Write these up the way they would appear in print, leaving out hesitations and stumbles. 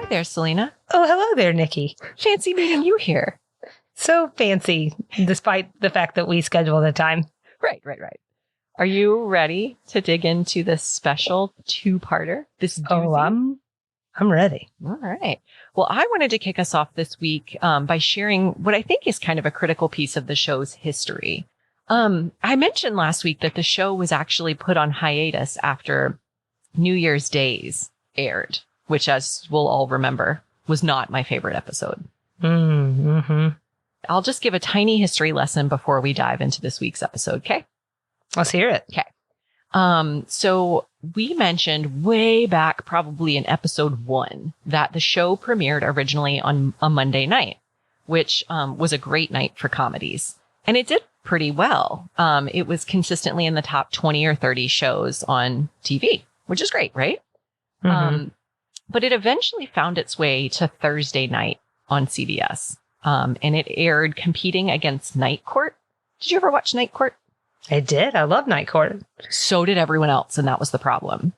there, Selena. Oh, hello there, Nikki. Fancy meeting you here. So fancy, despite the fact that we scheduled a time. Right. Are you ready to dig into this special two-parter? This doozy? I'm ready. All right. Well, I wanted to kick us off this week by sharing what I think is kind of a critical piece of the show's history. I mentioned last week that the show was actually put on hiatus after New Year's Days aired, which, as we'll all remember, was not my favorite episode. Mm-hmm. I'll just give a tiny history lesson before we dive into this week's episode, okay? Let's hear it. Okay. So we mentioned way back, probably in episode 1, that the show premiered originally on a Monday night, which was a great night for comedies. And it did pretty well. It was consistently in the top 20 or 30 shows on TV, which is great, right? Mm-hmm. But it eventually found its way to Thursday night on CBS. And it aired competing against Night Court. Did you ever watch Night Court? I did. I love Night Court. So did everyone else, and that was the problem.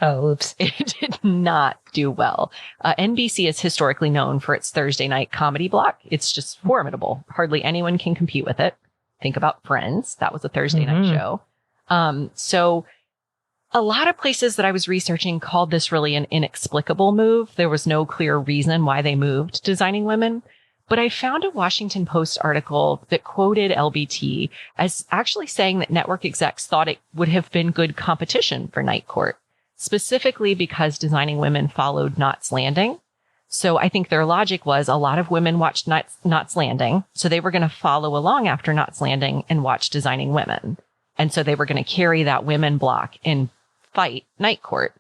Oh, oops. It did not do well. NBC is historically known for its Thursday night comedy block. It's just formidable. Hardly anyone can compete with it. Think about Friends. That was a Thursday night show. So a lot of places that I was researching called this really an inexplicable move. There was no clear reason why they moved Designing Women. But I found a Washington Post article that quoted LBT as actually saying that network execs thought it would have been good competition for Night Court, specifically because Designing Women followed Knots Landing. So I think their logic was a lot of women watched Knots Landing, so they were going to follow along after Knots Landing and watch Designing Women. And so they were going to carry that women block and fight Night Court.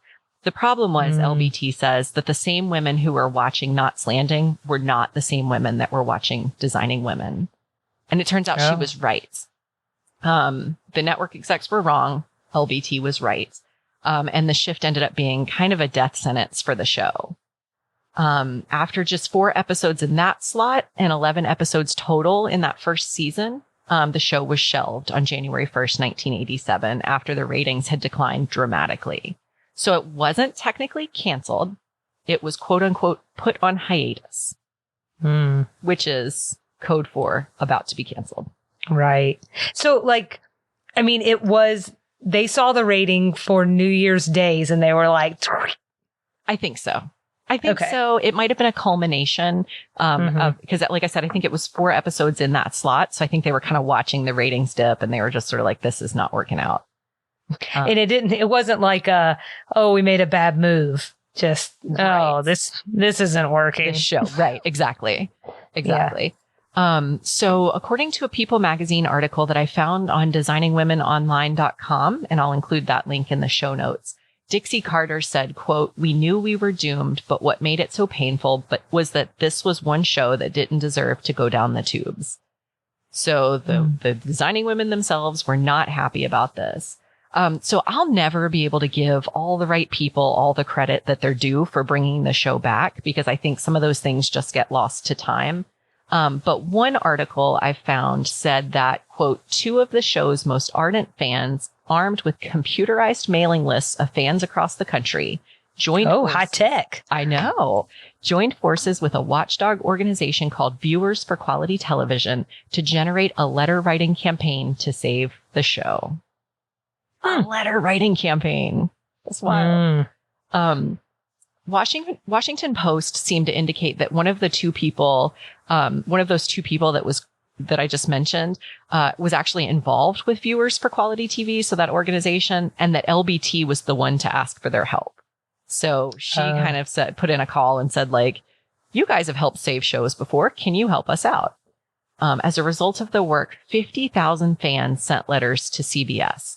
The problem was LBT says that the same women who were watching Knots Landing were not the same women that were watching Designing Women. And it turns out she was right. The network execs were wrong. LBT was right. And the shift ended up being kind of a death sentence for the show. After just 4 episodes in that slot and 11 episodes total in that first season, the show was shelved on January 1st, 1987, after the ratings had declined dramatically. So it wasn't technically canceled. It was, quote unquote, put on hiatus, which is code for about to be canceled. Right. So, they saw the rating for New Year's Days and they were like, I think so. So. It might have been a culmination of, because like I said, I think it was 4 episodes in that slot. So I think they were kind of watching the ratings dip and they were just sort of like, this is not working out. And it wasn't like, we made a bad move. Just, this isn't working. This show. Right. Exactly. Yeah. So according to a People magazine article that I found on designingwomenonline.com, and I'll include that link in the show notes, Dixie Carter said, quote, "We knew we were doomed, but what made it so painful was that this was one show that didn't deserve to go down the tubes." So the Designing Women themselves were not happy about this. So I'll never be able to give all the right people all the credit that they're due for bringing the show back, because I think some of those things just get lost to time. But one article I found said that, quote, 2 of the show's most ardent fans, armed with computerized mailing lists of fans across the country, joined high tech. I know. Joined forces with a watchdog organization called Viewers for Quality Television to generate a letter writing campaign to save the show. A letter writing campaign. That's wild. Washington Post seemed to indicate that one of those 2 people that I just mentioned, was actually involved with Viewers for Quality TV. So that organization, and that LBT was the one to ask for their help. So she kind of put in a call and said, like, you guys have helped save shows before. Can you help us out? As a result of the work, 50,000 fans sent letters to CBS.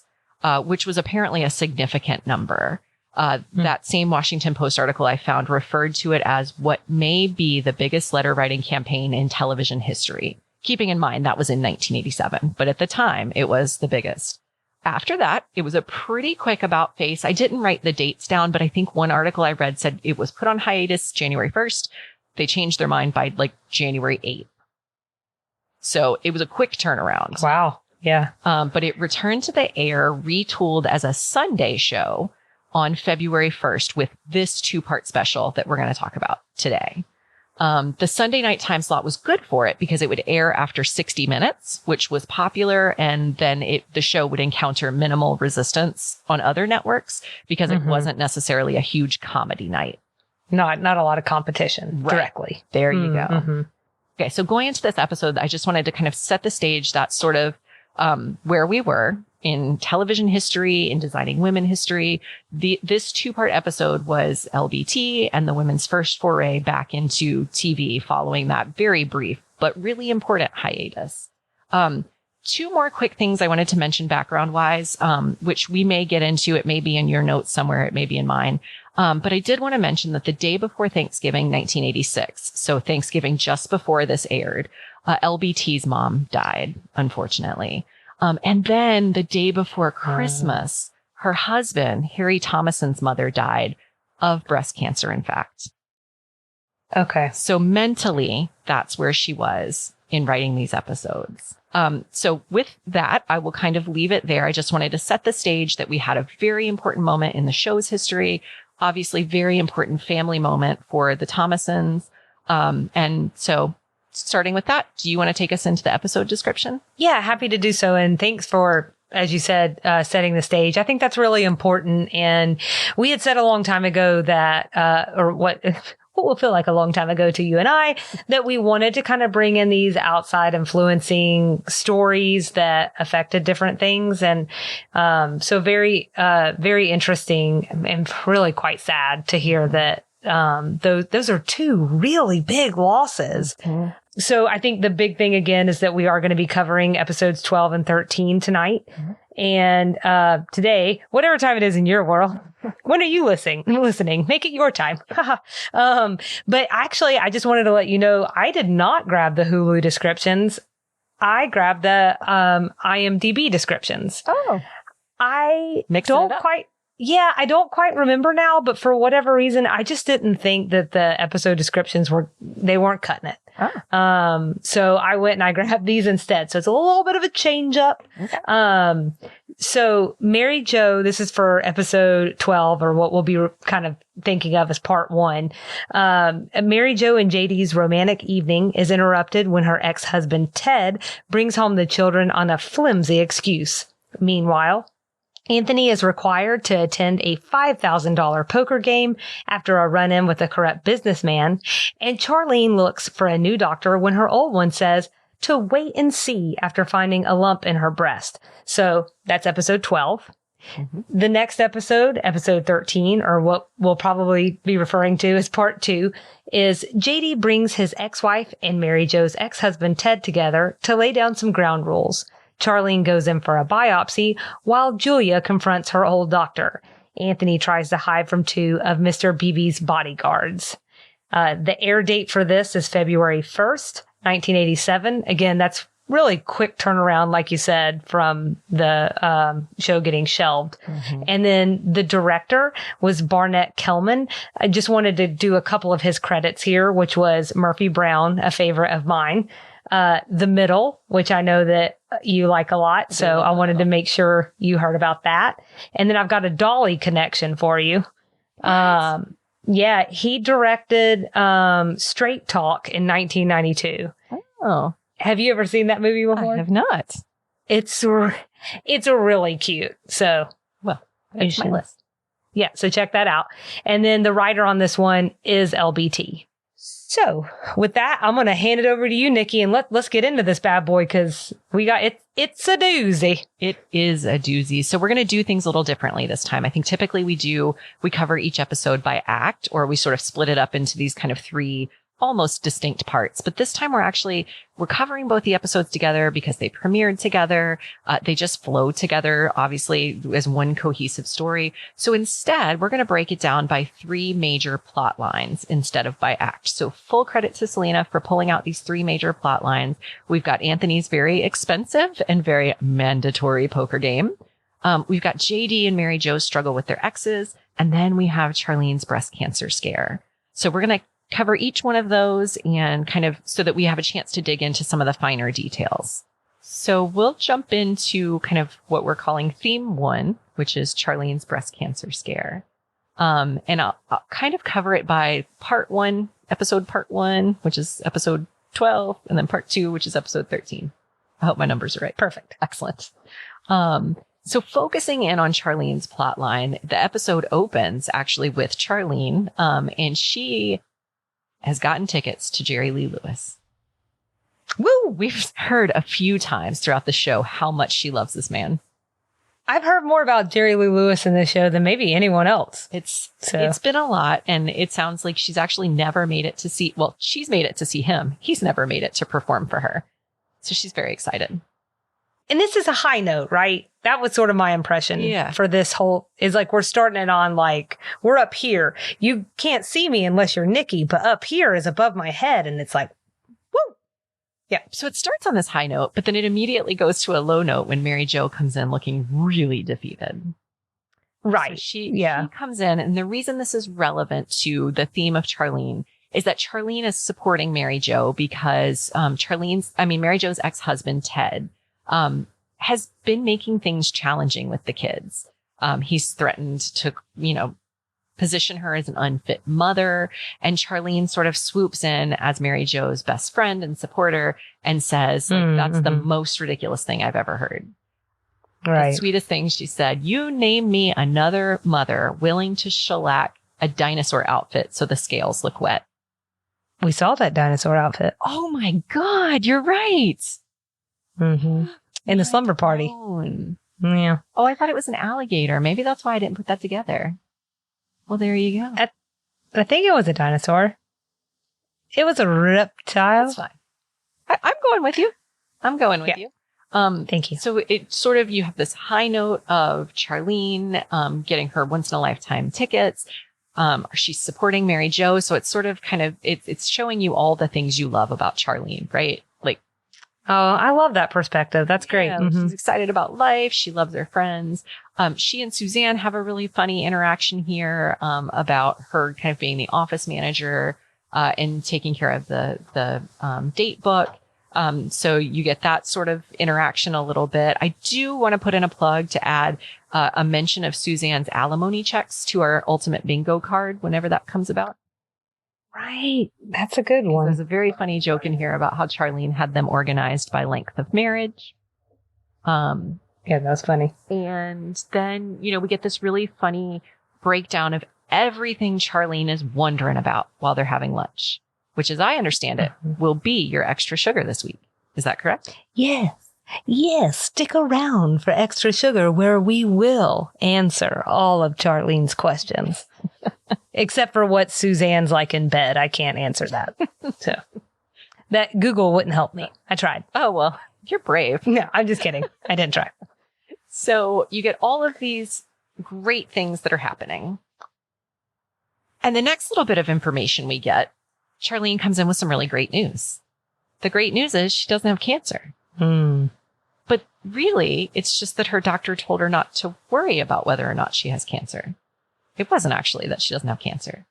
Which was apparently a significant number. That same Washington Post article I found referred to it as what may be the biggest letter writing campaign in television history. Keeping in mind that was in 1987, but at the time it was the biggest. After that, it was a pretty quick about face. I didn't write the dates down, but I think one article I read said it was put on hiatus January 1st. They changed their mind by like January 8th. So it was a quick turnaround. Wow. Yeah. But it returned to the air, retooled as a Sunday show on February 1st with this 2-part special that we're going to talk about today. The Sunday night time slot was good for it because it would air after 60 minutes, which was popular. And then the show would encounter minimal resistance on other networks because it wasn't necessarily a huge comedy night. Not a lot of competition directly. There you go. Okay. So going into this episode, I just wanted to kind of set the stage. That's sort of, where we were in television history, in designing women history. This 2-part episode was LBT and the women's first foray back into TV following that very brief, but really important hiatus. 2 more quick things I wanted to mention background wise, which we may get into. It may be in your notes somewhere. It may be in mine. But I did want to mention that the day before Thanksgiving, 1986, so Thanksgiving just before this aired, LBT's mom died, unfortunately. And then the day before Christmas, her husband, Harry Thomason's mother, died of breast cancer, in fact. Okay. So mentally, that's where she was in writing these episodes. So with that, I will kind of leave it there. I just wanted to set the stage that we had a very important moment in the show's history, obviously very important family moment for the Thomasons. And so starting with that, do you want to take us into the episode description? Yeah, happy to do so. And thanks for, as you said, setting the stage. I think that's really important. And we had said a long time ago that, or what will feel like a long time ago to you and I, that we wanted to kind of bring in these outside influencing stories that affected different things. And so very interesting and really quite sad to hear that those are 2 really big losses. So I think the big thing again is that we are going to be covering episodes 12 and 13 tonight. And today, whatever time it is in your world, when are you listening? Make it your time. But actually, I just wanted to let you know, I did not grab the Hulu descriptions. I grabbed the IMDb descriptions. Oh. I don't quite remember now, but for whatever reason, I just didn't think that the episode descriptions weren't cutting it. Oh. So I went and I grabbed these instead. So it's a little bit of a change up. Okay. So Mary Jo, this is for episode 12, or what we'll be kind of thinking of as part 1. Mary Jo and JD's romantic evening is interrupted when her ex-husband Ted brings home the children on a flimsy excuse. Meanwhile, Anthony is required to attend a $5,000 poker game after a run-in with a corrupt businessman, and Charlene looks for a new doctor when her old one says to wait and see after finding a lump in her breast. So that's episode 12. The next episode, episode 13, or what we'll probably be referring to as part 2, is JD brings his ex-wife and Mary Jo's ex-husband Ted together to lay down some ground rules. Charlene goes in for a biopsy while Julia confronts her old doctor. Anthony tries to hide from 2 of Mr. Beebe's bodyguards. The air date for this is February 1st, 1987. Again, that's really quick turnaround, like you said, from the show getting shelved. And then the director was Barnett Kellman. I just wanted to do a couple of his credits here, which was Murphy Brown, a favorite of mine. The Middle, which I know that you like a lot. So I wanted to make sure you heard about that. And then I've got a Dolly connection for you. Yeah, he directed Straight Talk in 1992. Oh. Have you ever seen that movie before? I have not. It's really cute. So, well, it's my list. Yeah, so check that out. And then the writer on this one is LBT. So with that, I'm going to hand it over to you, Nikki, and let's get into this bad boy because we got it. It's a doozy. It is a doozy. So we're going to do things a little differently this time. I think typically we cover each episode by act, or we sort of split it up into these kind of 3 almost distinct parts. But this time we're covering both the episodes together because they premiered together. They just flow together, obviously, as one cohesive story. So instead, we're going to break it down by 3 major plot lines instead of by act. So full credit to Selena for pulling out these 3 major plot lines. We've got Anthony's very expensive and very mandatory poker game. We've got JD and Mary Jo's struggle with their exes. And then we have Charlene's breast cancer scare. So we're going to cover each one of those and kind of so that we have a chance to dig into some of the finer details. So we'll jump into kind of what we're calling theme 1, which is Charlene's breast cancer scare. And I'll kind of cover it by episode part 1, which is episode 12, and then part 2, which is episode 13. I hope my numbers are right. Perfect. Excellent. So focusing in on Charlene's plotline, the episode opens actually with Charlene, and she has gotten tickets to Jerry Lee Lewis. Woo! We've heard a few times throughout the show how much she loves this man. I've heard more about Jerry Lee Lewis in this show than maybe anyone else. It's been a lot, and it sounds like she's actually never made it to see, well, she's made it to see him. He's never made it to perform for her. So she's very excited. And this is a high note, right? That was sort of my impression for this whole, is like we're starting it on like, we're up here. You can't see me unless you're Nikki, but up here is above my head. And it's like, woo! Yeah. So it starts on this high note, but then it immediately goes to a low note when Mary Jo comes in looking really defeated. Right. So she comes in, and the reason this is relevant to the theme of Charlene is that Charlene is supporting Mary Jo because Mary Jo's ex-husband, Ted, has been making things challenging with the kids. He's threatened to, position her as an unfit mother. And Charlene sort of swoops in as Mary Jo's best friend and supporter and says, that's the most ridiculous thing I've ever heard. Right. The sweetest thing she said, you name me another mother willing to shellac a dinosaur outfit so the scales look wet. We saw that dinosaur outfit. Oh my God, you're right. Mm-hmm. In the slumber party. Yeah. Oh, I thought it was an alligator. Maybe that's why I didn't put that together. Well, there you go. I think it was a dinosaur. It was a reptile. That's fine. I'm going with you. you. Thank you. So it sort of, you have this high note of Charlene getting her once in a lifetime tickets. She's supporting Mary Jo. So it's sort of it's showing you all the things you love about Charlene, right? Like, oh, I love that perspective. That's great. Yeah, she's excited about life. She loves her friends. She and Suzanne have a really funny interaction here about her kind of being the office manager and taking care of the date book. So you get that sort of interaction a little bit. I do want to put in a plug to add a mention of Suzanne's alimony checks to our ultimate bingo card whenever that comes about. Right. That's a good one. There's a very funny joke in here about how Charlene had them organized by length of marriage. Yeah, that was funny. And then, we get this really funny breakdown of everything Charlene is wondering about while they're having lunch, which, as I understand it, will be your extra sugar this week. Is that correct? Yes. Yes. Stick around for extra sugar, where we will answer all of Charlene's questions. Except for what Suzanne's like in bed. I can't answer that. So that Google wouldn't help me. I tried. Oh, well, you're brave. No, I'm just kidding. I didn't try. So you get all of these great things that are happening. And the next little bit of information we get, Charlene comes in with some really great news. The great news is she doesn't have cancer. But really, it's just that her doctor told her not to worry about whether or not she has cancer. It wasn't actually that she doesn't have cancer.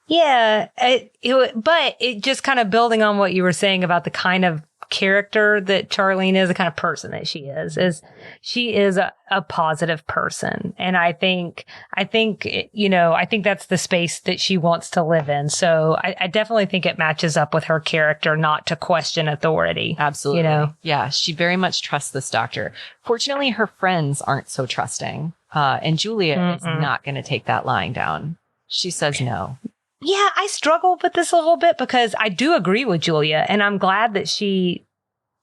Yeah, but it just kind of building on what you were saying about the kind of character that Charlene is, the kind of person that she is she is a positive person. And I think that's the space that she wants to live in. So I definitely think it matches up with her character, not to question authority. Absolutely. Yeah, she very much trusts this doctor. Fortunately, her friends aren't so trusting. And Julia is not going to take that lying down. She says no. Yeah, I struggle with this a little bit because I do agree with Julia, and I'm glad that she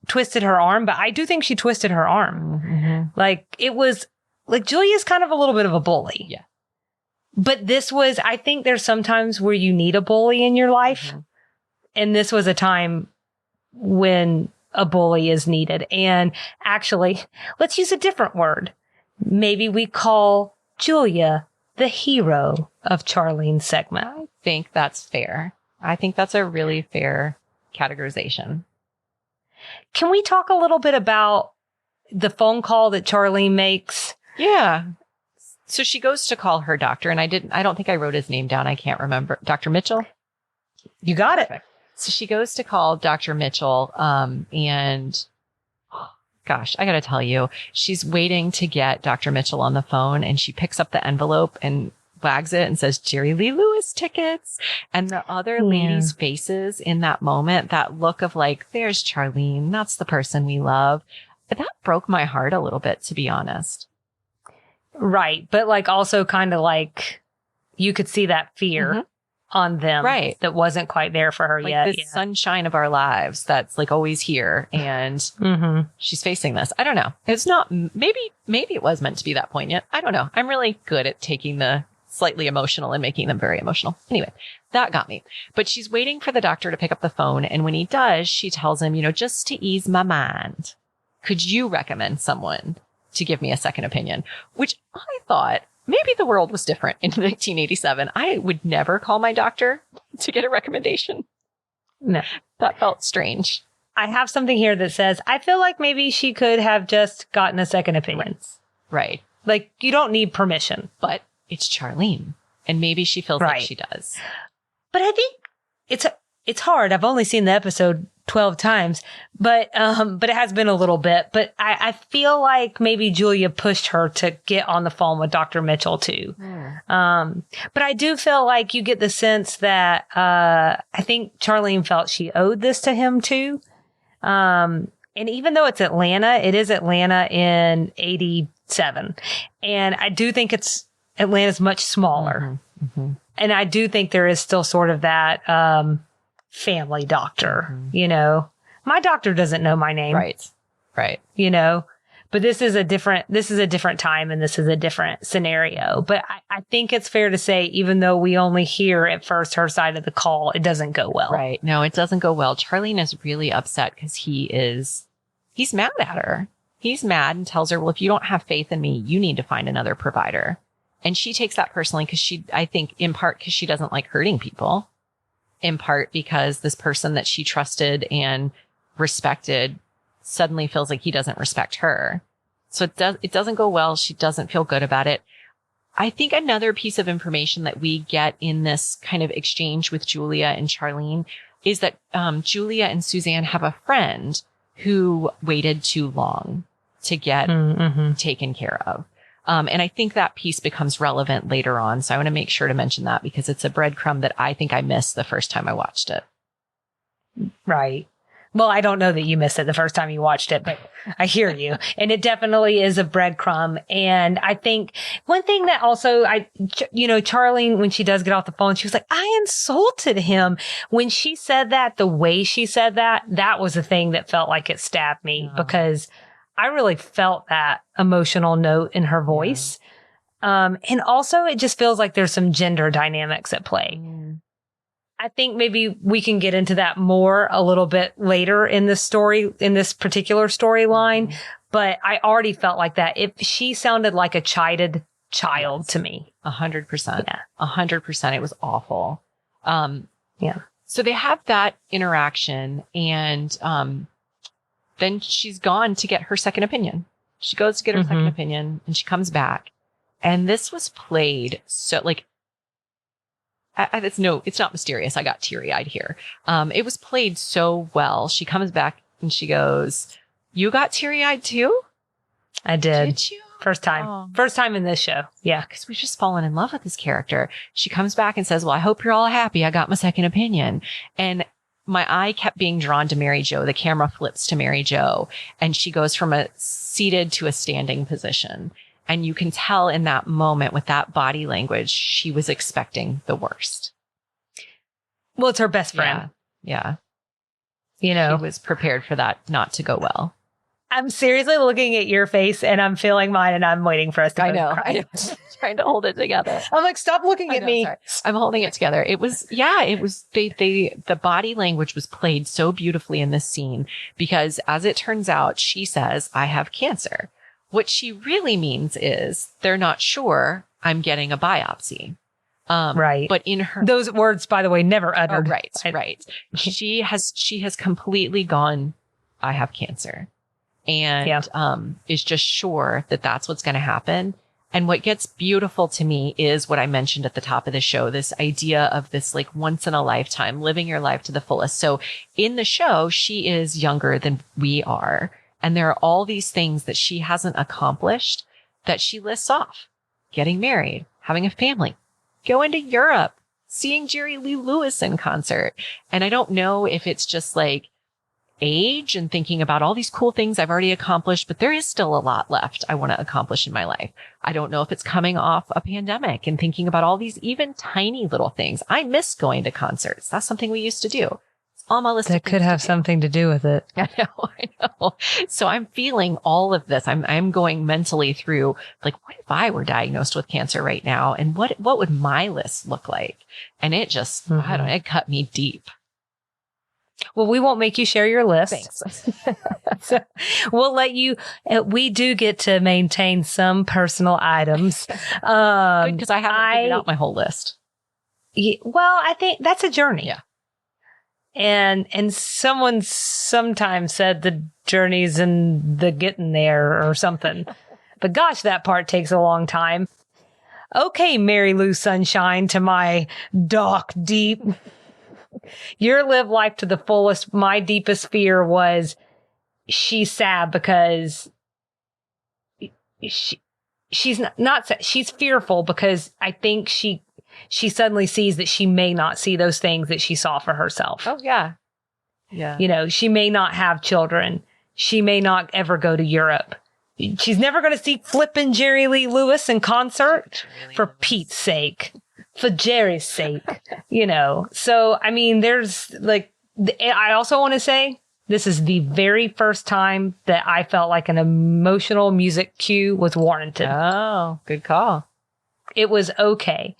twisted her arm, but I do think she twisted her arm. Mm-hmm. Like, it was, like, Julia's kind of a little bit of a bully. Yeah. But this was, I think there's sometimes where you need a bully in your life, and this was a time when a bully is needed. And actually, let's use a different word. Maybe we call Julia the hero of Charlene's segment. I think that's fair. I think that's a really fair categorization. Can we talk a little bit about the phone call that Charlene makes? Yeah. So she goes to call her doctor, and I don't think I wrote his name down. I can't remember. Dr. Mitchell? You got it. So she goes to call Dr. Mitchell, and gosh, I got to tell you, she's waiting to get Dr. Mitchell on the phone, and she picks up the envelope and wags it and says, Jerry Lee Lewis tickets. And the other ladies' faces in that moment, that look of like, there's Charlene. That's the person we love. But that broke my heart a little bit, to be honest. Right. But like also kind of like you could see that fear on them. Right. That wasn't quite there for her like yet. This sunshine of our lives that's like always here. And she's facing this. I don't know. It's not, maybe it was meant to be that poignant. I don't know. I'm really good at taking the slightly emotional and making them very emotional. Anyway, that got me. But she's waiting for the doctor to pick up the phone. And when he does, she tells him, just to ease my mind, could you recommend someone to give me a second opinion? Which I thought maybe the world was different in 1987. I would never call my doctor to get a recommendation. No. That felt strange. I have something here that says, I feel like maybe she could have just gotten a second opinion. Right. Like, you don't need permission. But it's Charlene, and maybe she feels like she does. But I think it's hard. I've only seen the episode 12 times, but it has been a little bit. But I feel like maybe Julia pushed her to get on the phone with Dr. Mitchell too. But I do feel like you get the sense that I think Charlene felt she owed this to him too. And even though it's Atlanta, it is Atlanta in 87, and I do think Atlanta's much smaller. And I do think there is still sort of that family doctor, My doctor doesn't know my name. Right. But this is a different time, and this is a different scenario. But I think it's fair to say, even though we only hear at first her side of the call, it doesn't go well. Right. No, it doesn't go well. Charlene is really upset because he's mad at her. He's mad and tells her, well, if you don't have faith in me, you need to find another provider. And she takes that personally because I think in part because she doesn't like hurting people, in part because this person that she trusted and respected suddenly feels like he doesn't respect her. So it doesn't go well. She doesn't feel good about it. I think another piece of information that we get in this kind of exchange with Julia and Charlene is that Julia and Suzanne have a friend who waited too long to get taken care of. And I think that piece becomes relevant later on. So I want to make sure to mention that because it's a breadcrumb that I think I missed the first time I watched it. Right. Well, I don't know that you missed it the first time you watched it, but I hear you. And it definitely is a breadcrumb. And I think one thing that also Charlene, when she does get off the phone, she was like, I insulted him. When she said that, the way she said that was the thing that felt like it stabbed me because I really felt that emotional note in her voice. And also it just feels like there's some gender dynamics at play. I think maybe we can get into that more a little bit later in this story, in this particular storyline. But I already felt like that. She sounded like a chided child to me. 100%. Yeah. 100%. It was awful. So they have that interaction and, then she's gone to get her second opinion. She goes to get her second opinion and she comes back. And this was played so like, it's not mysterious. I got teary eyed here. It was played so well. She comes back and she goes, you got teary eyed too? I did. Did you? First time. Oh. First time in this show. Yeah. Because we've just fallen in love with this character. She comes back and says, well, I hope you're all happy. I got my second opinion. And my eye kept being drawn to Mary Jo. The camera flips to Mary Jo and she goes from a seated to a standing position. And you can tell in that moment with that body language, she was expecting the worst. Well, it's her best friend. Yeah. She was prepared for that not to go well. I'm seriously looking at your face and I'm feeling mine and I'm waiting for us to both cry. I know. Trying to hold it together. I'm like, stop looking at me. Sorry. I'm holding it together. It was the body language was played so beautifully in this scene because as it turns out, she says, I have cancer. What she really means is they're not sure I'm getting a biopsy. Right. But in her, those words, by the way, never uttered. Oh, right. She has completely gone, I have cancer. And is just sure that that's what's going to happen. And what gets beautiful to me is what I mentioned at the top of the show, this idea of this like once in a lifetime, living your life to the fullest. So in the show, she is younger than we are. And there are all these things that she hasn't accomplished that she lists off. Getting married, having a family, going to Europe, seeing Jerry Lee Lewis in concert. And I don't know if it's just like age and thinking about all these cool things I've already accomplished, but there is still a lot left I want to accomplish in my life. I don't know if it's coming off a pandemic and thinking about all these even tiny little things. I miss going to concerts. That's something we used to do. On my list. That could have something to do with it. I know. So I'm feeling all of this. I'm going mentally through, like, what if I were diagnosed with cancer right now? And what would my list look like? And it just, I don't know, it cut me deep. Well, we won't make you share your list. Thanks. So we'll let you, we do get to maintain some personal items. Good, because I haven't figured out my whole list. Yeah, well, I think that's a journey. Yeah. And someone sometimes said the journey's in the getting there or something. But gosh, that part takes a long time. Okay, Mary Lou Sunshine, to my dark deep. Your live life to the fullest. My deepest fear was she's sad because she's not sad. She's fearful because I think she suddenly sees that she may not see those things that she saw for herself. Oh, yeah. Yeah. You know, she may not have children. She may not ever go to Europe. She's never going to see flippin' Jerry Lee Lewis in concert, for Pete's sake, for Jerry's sake, you know. So, I mean, there's like, I also want to say this is the very first time that I felt like an emotional music cue was warranted. Oh, good call. It was okay.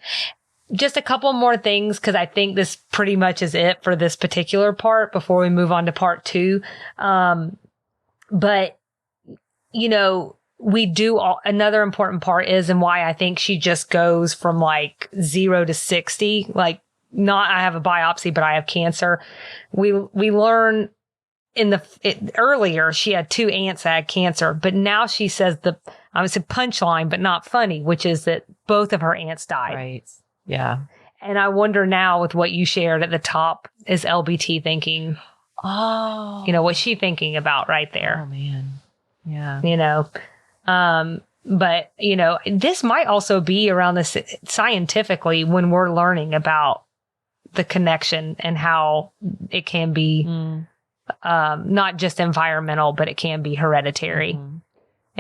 Just a couple more things, because I think this pretty much is it for this particular part before we move on to part 2. But, you know, another important part is, and why I think she just goes from like 0 to 60, like not I have a biopsy, but I have cancer. We learn earlier she had 2 aunts that had cancer, but now she says I would say punchline, but not funny, which is that both of her aunts died. Right. Yeah. And I wonder now, with what you shared at the top, is LBT thinking, oh, you know, what's she thinking about right there? Oh, man. Yeah. You know, but, you know, this might also be around this scientifically when we're learning about the connection and how it can be not just environmental, but it can be hereditary. Mm-hmm.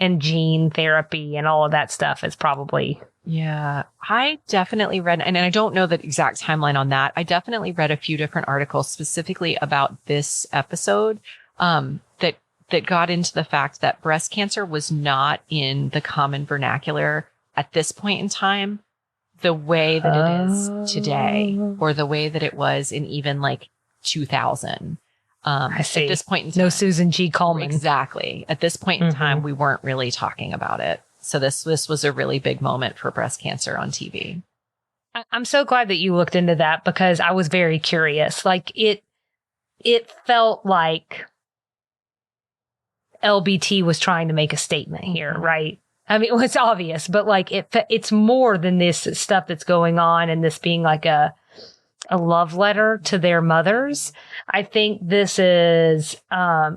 And gene therapy and all of that stuff is probably. Yeah, I definitely read, and I don't know the exact timeline on that. I definitely read a few different articles specifically about this episode that got into the fact that breast cancer was not in the common vernacular at this point in time the way that it is today, or the way that it was in even like 2000. I see. At this point in time, no Susan G. Komen. Exactly. At this point in time, we weren't really talking about it. So this was a really big moment for breast cancer on TV. I'm so glad that you looked into that, because I was very curious. Like it felt like LBT was trying to make a statement here, right? I mean, it's obvious, but like it's more than this stuff that's going on, and this being like a love letter to their mothers. I think this is,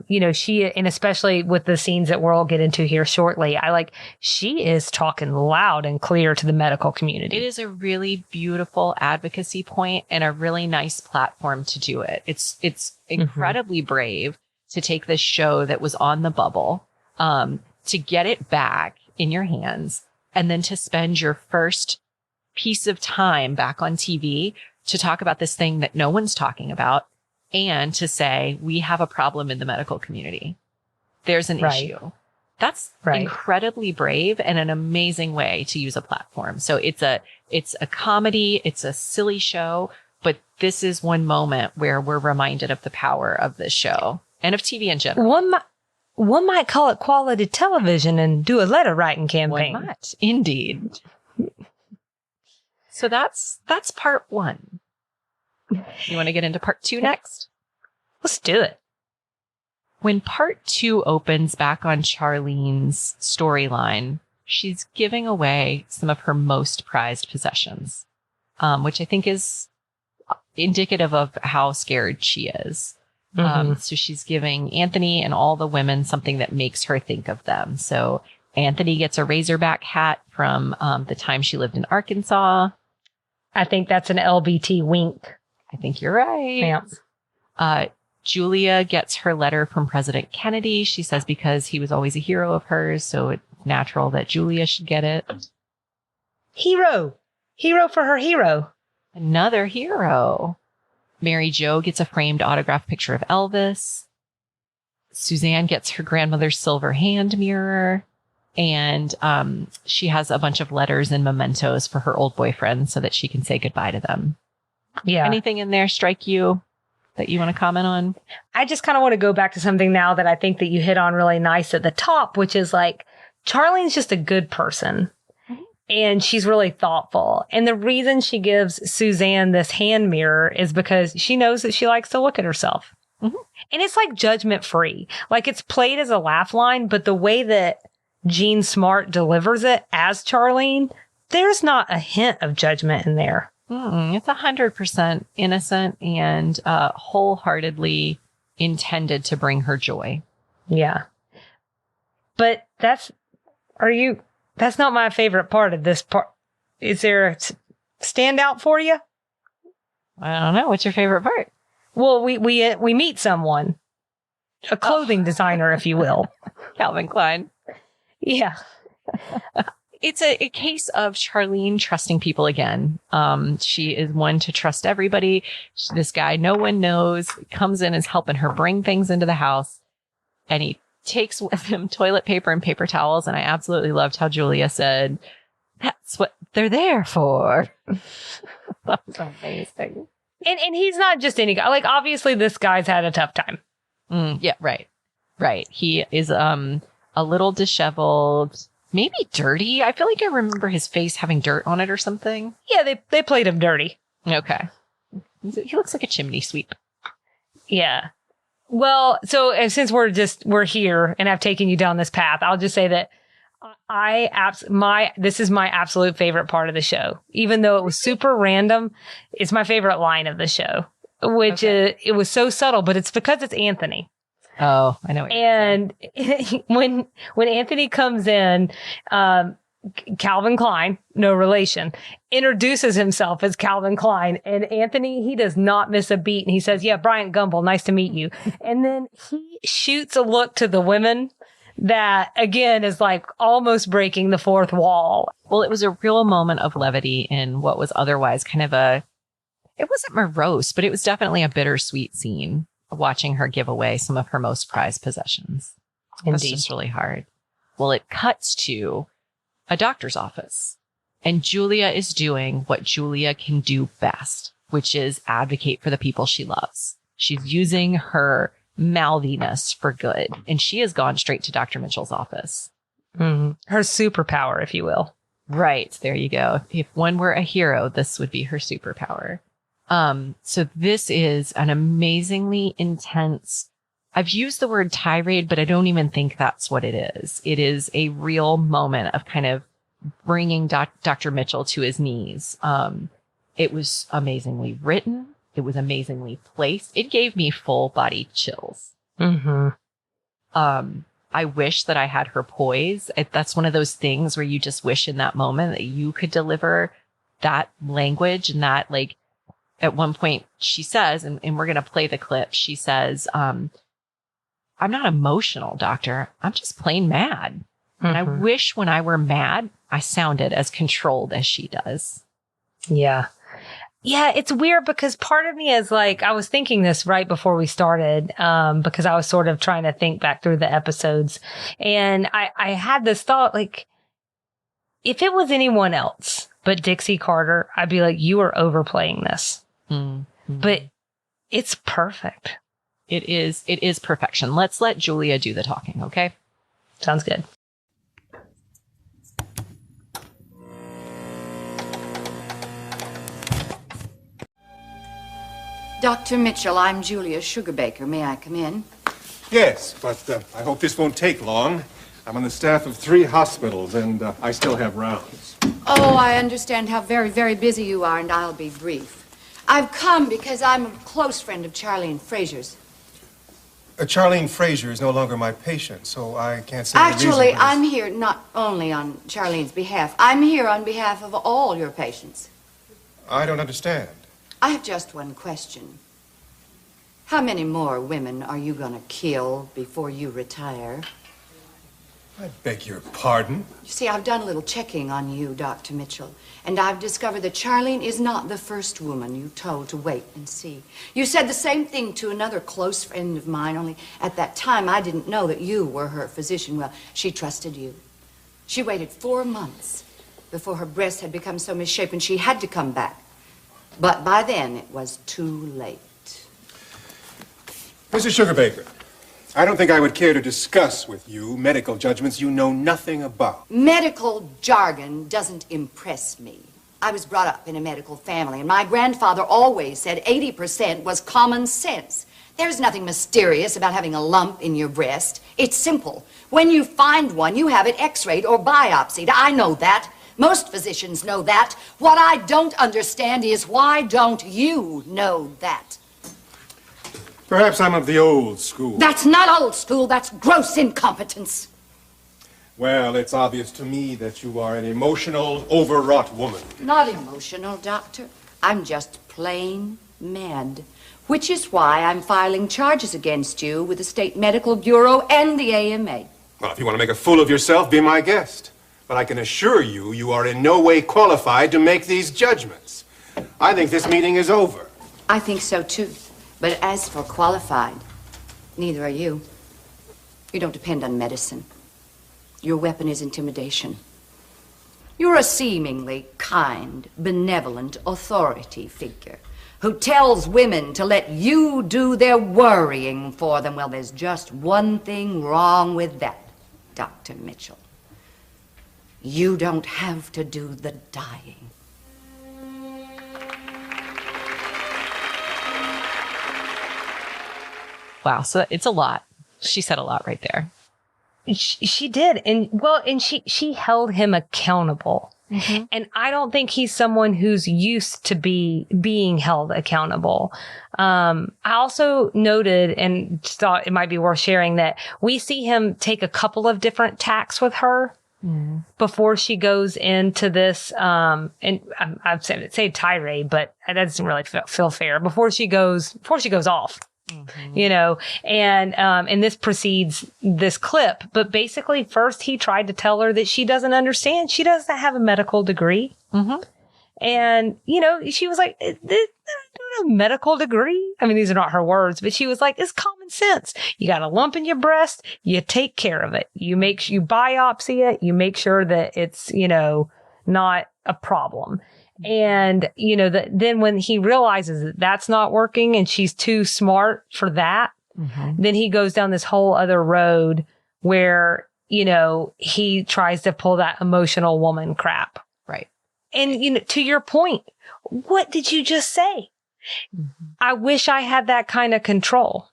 you know, and especially with the scenes that we'll get into here shortly, she is talking loud and clear to the medical community. It is a really beautiful advocacy point and a really nice platform to do it. It's incredibly brave to take this show that was on the bubble, to get it back in your hands, and then to spend your first piece of time back on TV to talk about this thing that no one's talking about, and to say, we have a problem in the medical community. There's an issue. That's incredibly brave and an amazing way to use a platform. So it's a comedy. It's a silly show, but this is one moment where we're reminded of the power of this show and of TV in general. One might call it quality television and do a letter writing campaign. One might, indeed. So that's part 1. You want to get into part 2 next? Let's do it. When part 2 opens back on Charlene's storyline, she's giving away some of her most prized possessions, which I think is indicative of how scared she is. So she's giving Anthony and all the women something that makes her think of them. So Anthony gets a Razorback hat from the time she lived in Arkansas. I think that's an LBT wink. I think you're right. Yeah. Julia gets her letter from President Kennedy. She says because he was always a hero of hers, so it's natural that Julia should get it. Hero for her hero. Another hero. Mary Jo gets a framed autographed picture of Elvis. Suzanne gets her grandmother's silver hand mirror. And she has a bunch of letters and mementos for her old boyfriend so that she can say goodbye to them. Yeah. Anything in there strike you that you want to comment on? I just kind of want to go back to something now that I think that you hit on really nice at the top, which is like, Charlene's just a good person. And she's really thoughtful. And the reason she gives Suzanne this hand mirror is because she knows that she likes to look at herself. And it's like judgment free. Like it's played as a laugh line, but the way that Jean Smart delivers it as Charlene, there's not a hint of judgment in there. It's 100% innocent and wholeheartedly intended to bring her joy. Yeah. But that's not my favorite part of this part. Is there a standout for you? I don't know. What's your favorite part? Well, we meet someone, a clothing designer, if you will. Calvin Klein. Yeah. It's a case of Charlene trusting people again. She is one to trust everybody. This guy no one knows comes in, is helping her bring things into the house. And he takes with him toilet paper and paper towels. And I absolutely loved how Julia said, that's what they're there for. That was amazing. And he's not just any guy. Like, obviously, this guy's had a tough time. Yeah, right. Right. He is a little disheveled, maybe dirty. I feel like I remember his face having dirt on it or something. Yeah, they played him dirty. Okay. He looks like a chimney sweep. Yeah. Well, so since we're here and I've taken you down this path, I'll just say that this is my absolute favorite part of the show. Even though it was super random, it's my favorite line of the show, which it was so subtle, but it's because it's Anthony. Oh, I know. And when Anthony comes in, Calvin Klein, no relation, introduces himself as Calvin Klein. And Anthony, he does not miss a beat. And he says, yeah, Bryant Gumbel, nice to meet you. And then he shoots a look to the women that, again, is like almost breaking the fourth wall. Well, it was a real moment of levity in what was otherwise kind of it wasn't morose, but it was definitely a bittersweet scene, watching her give away some of her most prized possessions. Indeed. That's just really hard. Well, it cuts to a doctor's office, and Julia is doing what Julia can do best, which is advocate for the people she loves. She's using her mouthiness for good, and she has gone straight to Dr. Mitchell's office. Her superpower, if you will. Right. There you go. If one were a hero, this would be her superpower. So this is an amazingly intense, I've used the word tirade, but I don't even think that's what it is. It is a real moment of kind of bringing Dr. Mitchell to his knees. It was amazingly written. It was amazingly placed. It gave me full body chills. I wish that I had her poise. That's one of those things where you just wish in that moment that you could deliver that language, and that, like, at one point she says, and we're going to play the clip. She says, I'm not emotional, doctor. I'm just plain mad. And I wish when I were mad, I sounded as controlled as she does. Yeah. Yeah, it's weird because part of me is like, I was thinking this right before we started, because I was sort of trying to think back through the episodes. And I had this thought, like, if it was anyone else but Dixie Carter, I'd be like, you are overplaying this. But it's perfect. It is perfection. Let's let Julia do the talking, okay? Sounds good. Dr. Mitchell, I'm Julia Sugarbaker. May I come in? Yes, but I hope this won't take long. I'm on the staff of 3 hospitals, and I still have rounds. Oh, I understand how very, very busy you are, and I'll be brief. I've come because I'm a close friend of Charlene Frazier's. Charlene Fraser is no longer my patient, so I can't say Actually, I'm here not only on Charlene's behalf. I'm here on behalf of all your patients. I don't understand. I have just one question. How many more women are you gonna kill before you retire? I beg your pardon? You see, I've done a little checking on you, Dr. Mitchell, and I've discovered that Charlene is not the first woman you told to wait and see. You said the same thing to another close friend of mine, only at that time I didn't know that you were her physician. Well, she trusted you. She waited 4 months before her breast had become so misshapen she had to come back. But by then, it was too late. Mrs. Sugarbaker, I don't think I would care to discuss with you medical judgments you know nothing about. Medical jargon doesn't impress me. I was brought up in a medical family, and my grandfather always said 80% was common sense. There's nothing mysterious about having a lump in your breast. It's simple. When you find one, you have it x-rayed or biopsied. I know that. Most physicians know that. What I don't understand is why don't you know that? Perhaps I'm of the old school. That's not old school. That's gross incompetence. Well, it's obvious to me that you are an emotional, overwrought woman. Not emotional, Doctor. I'm just plain mad. Which is why I'm filing charges against you with the State Medical Bureau and the AMA. Well, if you want to make a fool of yourself, be my guest. But I can assure you, you are in no way qualified to make these judgments. I think this meeting is over. I think so, too. But as for qualified, neither are you. You don't depend on medicine. Your weapon is intimidation. You're a seemingly kind, benevolent authority figure who tells women to let you do their worrying for them. Well, there's just one thing wrong with that, Dr. Mitchell. You don't have to do the dying. Wow, so it's a lot. She said a lot right there. She did. And she held him accountable. Mm-hmm. And I don't think he's someone who's used to being held accountable. I also noted and thought it might be worth sharing that we see him take a couple of different tacks with her before she goes into this, and I've say tirade, but that doesn't really feel fair. Before she goes off. Mm-hmm. You know, and this precedes this clip. But basically, first he tried to tell her that she doesn't understand. She doesn't have a medical degree. Mm-hmm. And, you know, she was like, a medical degree? I mean, these are not her words, but she was like, it's common sense. You got a lump in your breast, you take care of it. You biopsy it, you make sure that it's, you know, not a problem. And, you know, then when he realizes that that's not working and she's too smart for that, then he goes down this whole other road where, you know, he tries to pull that emotional woman crap. Right. And, you know, to your point, what did you just say? I wish I had that kind of control.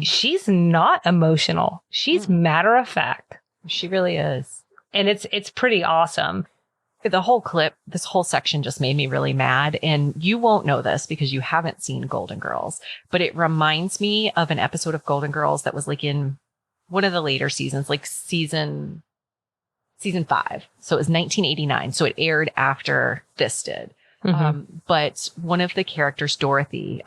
She's not emotional. She's matter of fact. She really is. And it's pretty awesome. The whole clip, this whole section just made me really mad. And you won't know this because you haven't seen Golden Girls, but it reminds me of an episode of Golden Girls that was like in one of the later seasons, like season 5. So it was 1989. So it aired after this did. But one of the characters, Dorothy,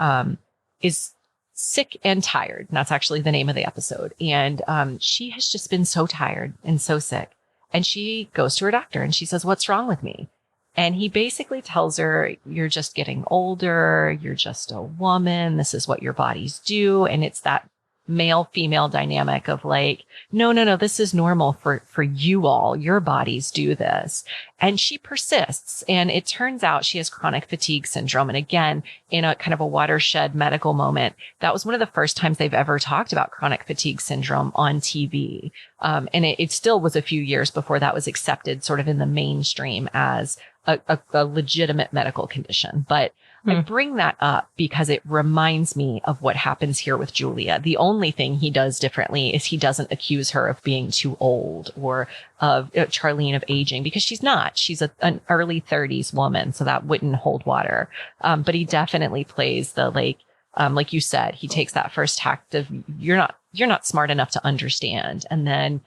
is sick and tired. And that's actually the name of the episode. And she has just been so tired and so sick. And she goes to her doctor and she says, what's wrong with me? And he basically tells her, you're just getting older. You're just a woman. This is what your bodies do. And it's that male female dynamic of like, no, this is normal for you all. Your bodies do this. And she persists. And it turns out she has chronic fatigue syndrome. And again, in a kind of a watershed medical moment, that was one of the first times they've ever talked about chronic fatigue syndrome on TV. And it still was a few years before that was accepted sort of in the mainstream as a legitimate medical condition. But I bring that up because it reminds me of what happens here with Julia. The only thing he does differently is he doesn't accuse her of being too old or of Charlene of aging, because she's not. She's an early 30s woman, so that wouldn't hold water. But he definitely plays the like you said, he takes that first tact of you're not you're not smart enough to understand. And then,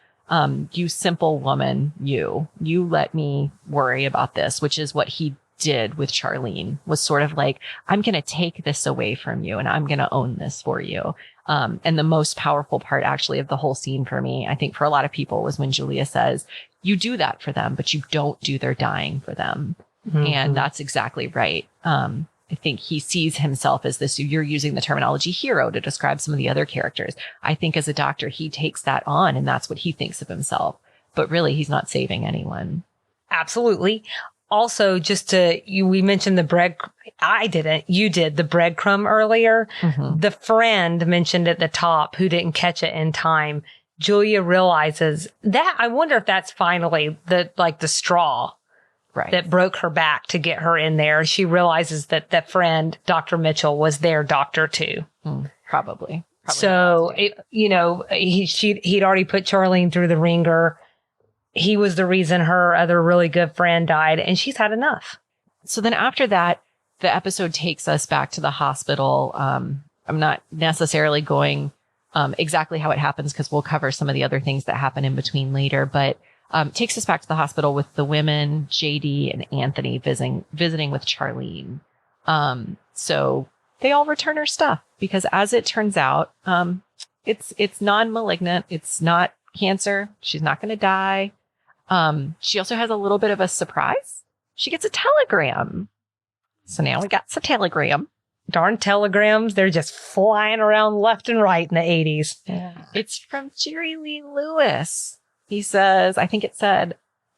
you simple woman, you let me worry about this, which is what he did with Charlene, was sort of like, I'm going to take this away from you and I'm going to own this for you. And the most powerful part actually of the whole scene for me, I think for a lot of people, was when Julia says, you do that for them, but you don't do their dying for them. Mm-hmm. And that's exactly right. I think he sees himself as this, you're using the terminology hero to describe some of the other characters. I think as a doctor, he takes that on and that's what he thinks of himself. But really, he's not saving anyone. Absolutely. Also, we mentioned the bread. I didn't. You did the breadcrumb earlier. Mm-hmm. The friend mentioned at the top who didn't catch it in time. Julia realizes that. I wonder if that's finally the straw that broke her back to get her in there. She realizes that that friend, Dr. Mitchell, was their doctor too. Probably. So, he'd already put Charlene through the ringer. He was the reason her other really good friend died, and she's had enough. So then after that, the episode takes us back to the hospital. I'm not necessarily going exactly how it happens because we'll cover some of the other things that happen in between later, but takes us back to the hospital with the women, JD and Anthony visiting with Charlene. So they all return her stuff because, as it turns out, it's non-malignant. It's not cancer. She's not going to die. She also has a little bit of a surprise. She gets a telegram. So now we got a telegram. Darn telegrams. They're just flying around left and right in the 80s. Yeah. It's from Jerry Lee Lewis. He says, I think it said,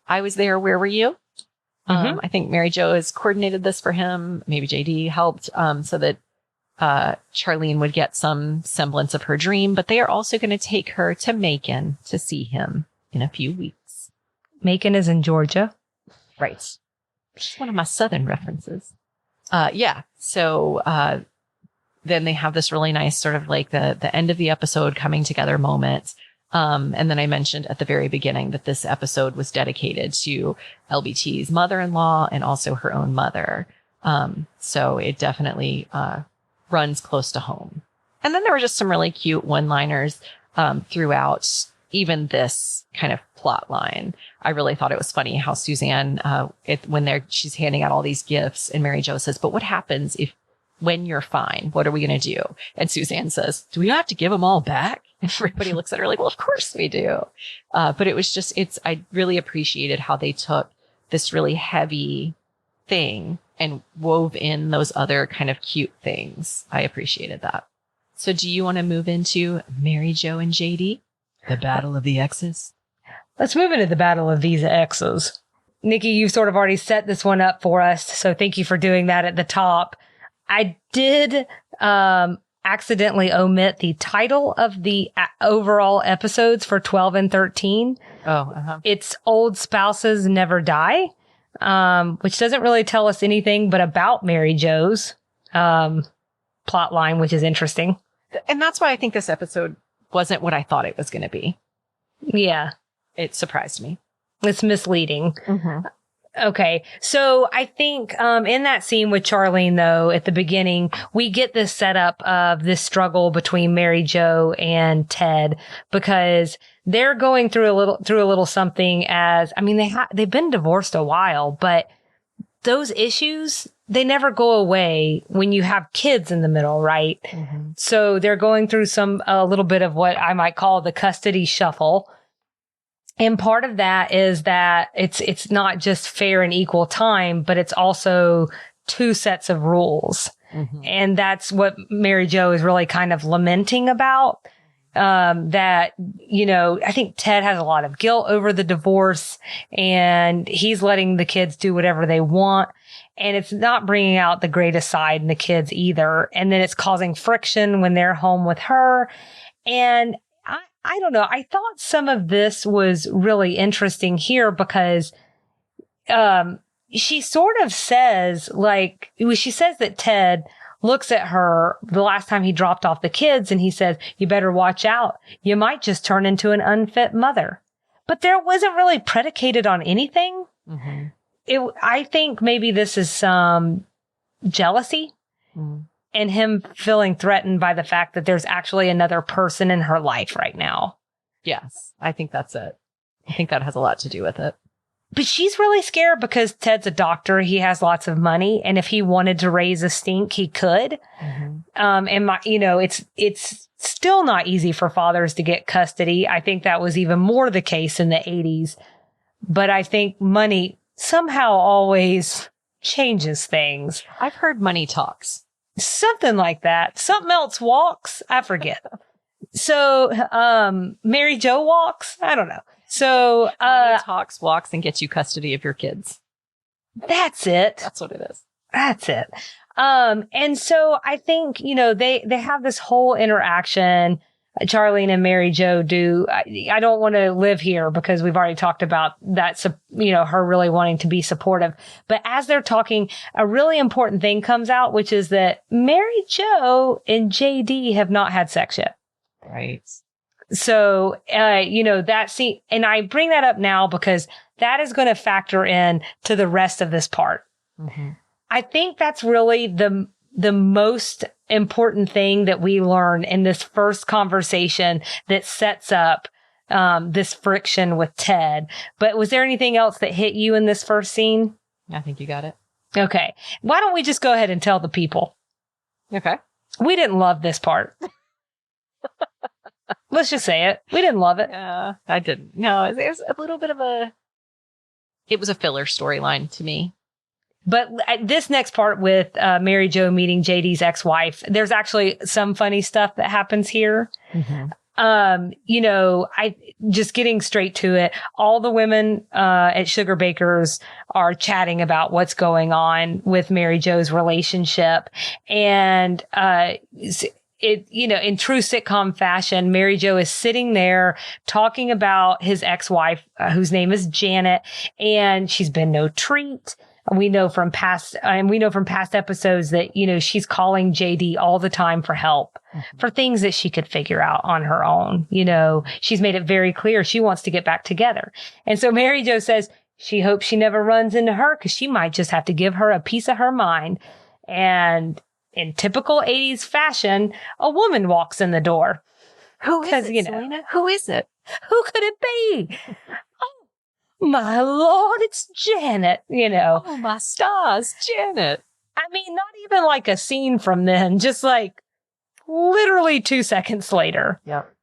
I was there. Where were you? Mm-hmm. I think Mary Jo has coordinated this for him. Maybe JD helped, so that Charlene would get some semblance of her dream, but they are also going to take her to Macon to see him in a few weeks. Macon is in Georgia. Right. Just one of my Southern references. So then they have this really nice sort of like the end of the episode coming together moment. And then I mentioned at the very beginning that this episode was dedicated to LBT's mother-in-law and also her own mother. So it definitely runs close to home. And then there were just some really cute one-liners throughout even this kind of plot line. I really thought it was funny how Suzanne, she's handing out all these gifts and Mary Jo says, but what happens when you're fine, what are we going to do? And Suzanne says, do we have to give them all back? And everybody looks at her like, well, of course we do. But it was just, I really appreciated how they took this really heavy thing and wove in those other kind of cute things. I appreciated that. So do you want to move into Mary Jo and JD? The Battle of the Exes? Let's move into the Battle of these Exes. Nikki, you've sort of already set this one up for us, so thank you for doing that at the top. I did accidentally omit the title of the overall episodes for 12 and 13. It's Old Spouses Never Die, which doesn't really tell us anything but about Mary Jo's plot line, which is interesting. And that's why I think this episode wasn't what I thought it was going to be. Yeah. It surprised me. It's misleading. Mm-hmm. Okay. So I think in that scene with Charlene, though, at the beginning, we get this setup of this struggle between Mary Jo and Ted because they're going through a little something they've been divorced a while, but those issues, they never go away when you have kids in the middle, right? Mm-hmm. So they're going through a little bit of what I might call the custody shuffle. And part of that is that it's not just fair and equal time, but it's also two sets of rules. Mm-hmm. And that's what Mary Jo is really kind of lamenting about. That, I think Ted has a lot of guilt over the divorce and he's letting the kids do whatever they want. And it's not bringing out the greatest side in the kids either. And then it's causing friction when they're home with her. And I don't know. I thought some of this was really interesting here because, she sort of says that Ted looks at her the last time he dropped off the kids and he says, you better watch out. You might just turn into an unfit mother. But there wasn't really predicated on anything. Mm-hmm. I think maybe this is some jealousy. Mm-hmm. and him feeling threatened by the fact that there's actually another person in her life right now. Yes, I think that's it. I think that has a lot to do with it. But she's really scared because Ted's a doctor. He has lots of money. And if he wanted to raise a stink, he could. Mm-hmm. It's still not easy for fathers to get custody. I think that was even more the case in the 80s. But I think money somehow always changes things. I've heard money talks. Something like that. Something else walks. I forget. So, Mary Jo walks. I don't know. So, money talks, walks, and gets you custody of your kids. That's it. That's what it is. That's it. And so I think, they have this whole interaction. Charlene and Mary Jo do. I don't want to live here because we've already talked about that, her really wanting to be supportive. But as they're talking, a really important thing comes out, which is that Mary Jo and JD have not had sex yet. Right. So, that scene, and I bring that up now because that is going to factor in to the rest of this part. Mm-hmm. I think that's really the most important thing that we learn in this first conversation that sets up this friction with Ted. But was there anything else that hit you in this first scene? I think you got it. Okay. Why don't we just go ahead and tell the people? Okay. We didn't love this part. Let's just say it. We didn't love it. Yeah, I didn't. No, it was a little bit of it was a filler storyline to me. But this next part with Mary Jo meeting JD's ex-wife, there's actually some funny stuff that happens here. Mm-hmm. I just getting straight to it. All the women at Sugar Baker's are chatting about what's going on with Mary Jo's relationship. And in true sitcom fashion, Mary Jo is sitting there talking about his ex-wife, whose name is Janet, and she's been no treat. We know from past episodes that, she's calling JD all the time for help, mm-hmm. for things that she could figure out on her own. She's made it very clear she wants to get back together. And so Mary Jo says she hopes she never runs into her because she might just have to give her a piece of her mind. And in typical 80s fashion, a woman walks in the door. Who is it, Selena? Who is it? Who could it be? My Lord, it's Janet, Oh, my stars, Janet. I mean, not even like a scene from then, just like literally 2 seconds later. Yep.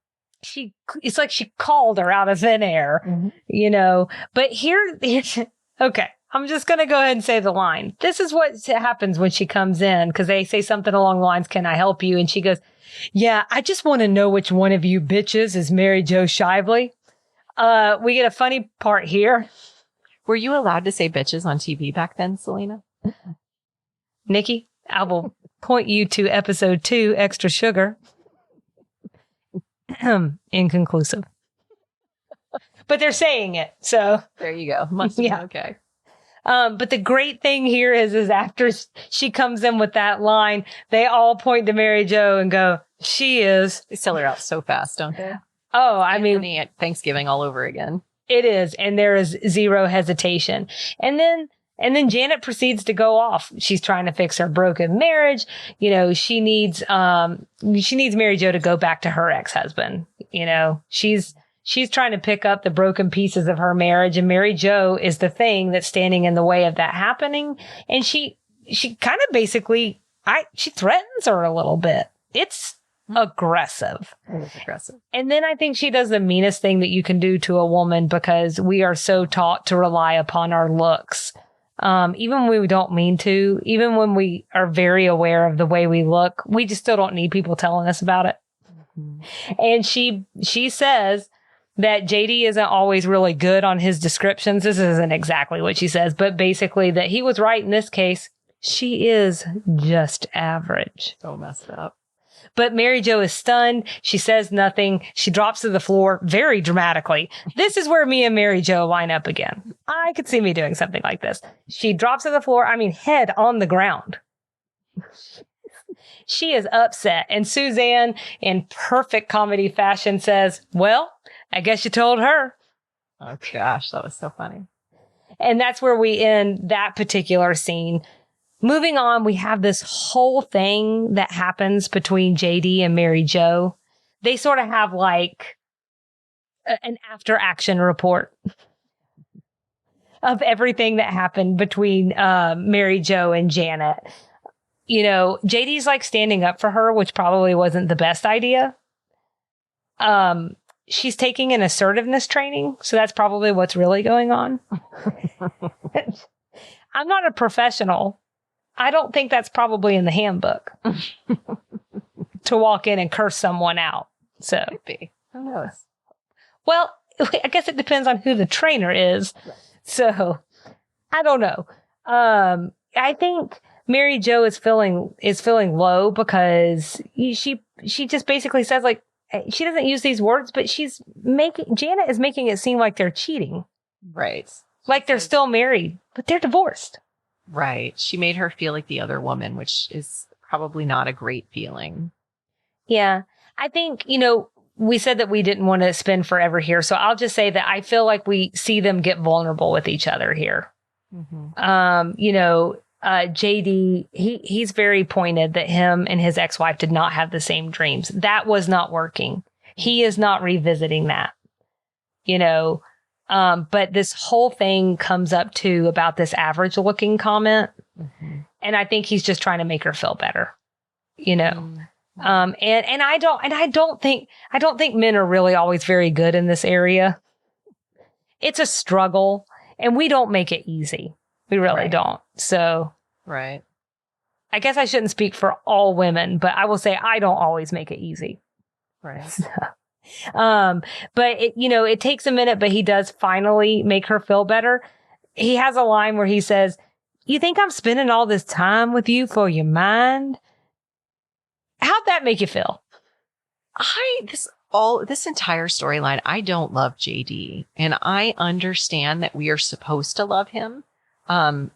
It's like she called her out of thin air, mm-hmm. But here's, okay, I'm just going to go ahead and say the line. This is what happens when she comes in, because they say something along the lines, can I help you? And she goes, yeah, I just want to know which one of you bitches is Mary Jo Shively. We get a funny part here. Were you allowed to say bitches on TV back then, Selena? Nikki, I will point you to episode 2, Extra Sugar. Inconclusive. But they're saying it, so. There you go. Must have been okay. But the great thing here is after she comes in with that line, they all point to Mary Jo and go, she is. They sell her out so fast, don't they? Oh, I mean, at Thanksgiving all over again. It is. And there is zero hesitation. And then Janet proceeds to go off. She's trying to fix her broken marriage. She needs Mary Jo to go back to her ex-husband. She's trying to pick up the broken pieces of her marriage, and Mary Jo is the thing that's standing in the way of that happening. And she kind of basically, she threatens her a little bit. It's aggressive. It is aggressive. And then I think she does the meanest thing that you can do to a woman, because we are so taught to rely upon our looks. Even when we don't mean to, even when we are very aware of the way we look, we just still don't need people telling us about it. Mm-hmm. And she says that JD isn't always really good on his descriptions. This isn't exactly what she says, but basically that he was right in this case. She is just average. So messed up. But Mary Jo is stunned. She says nothing. She drops to the floor very dramatically. This is where me and Mary Jo line up again. I could see me doing something like this. She drops to the floor. Head on the ground. She is upset. And Suzanne, in perfect comedy fashion, says, well, I guess you told her. Oh, gosh, that was so funny. And that's where we end that particular scene. moving on, we have this whole thing that happens between JD and Mary Jo. They sort of have like an after action report of everything that happened between Mary Jo and Janet. You know, JD's like standing up for her, which probably wasn't the best idea. She's taking an assertiveness training, so that's probably what's really going on. I'm not a professional. I don't think that's probably in the handbook to walk in and curse someone out. So, Could be. Who knows? Well, I guess it depends on who the trainer is. So, I don't know. I think Mary Jo is feeling low because she just basically says, like, she doesn't use these words, but Janet is making it seem like they're cheating. Right. Like they're still married, but they're divorced. Right. She made her feel like the other woman, which is probably not a great feeling. Yeah. I think, you know, we said that we didn't want to spend forever here. So I'll just say that I feel like we see them get vulnerable with each other here. Mm-hmm. You know, JD, he's very pointed that him and his ex-wife did not have the same dreams. That was not working. He is not revisiting that, you know. But this whole thing comes up too about this average looking comment. Mm-hmm. And I think he's just trying to make her feel better, you know. Mm-hmm. And I don't think men are really always very good in this area. It's a struggle and we don't make it easy. We really don't. So, right. I guess I shouldn't speak for all women, but I will say I don't always make it easy. Right. But it, you know, it takes a minute, but he does finally make her feel better. He has a line where he says, "You think I'm spending all this time with you for your mind?" How'd that make you feel? This entire storyline, I don't love JD, and I understand that we are supposed to love him. From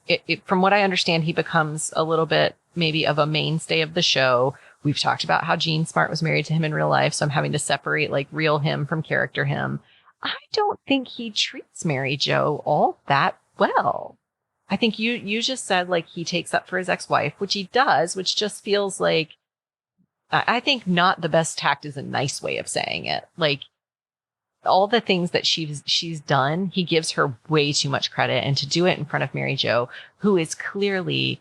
what I understand, he becomes a little bit maybe of a mainstay of the show. We've talked about how Jean Smart was married to him in real life, so I'm having to separate like real him from character him. I don't think he treats Mary Jo all that well. I think you just said like he takes up for his ex-wife, which he does, which just feels like, I think not the best tact is a nice way of saying it. Like all the things that she's done, he gives her way too much credit, and to do it in front of Mary Jo, who is clearly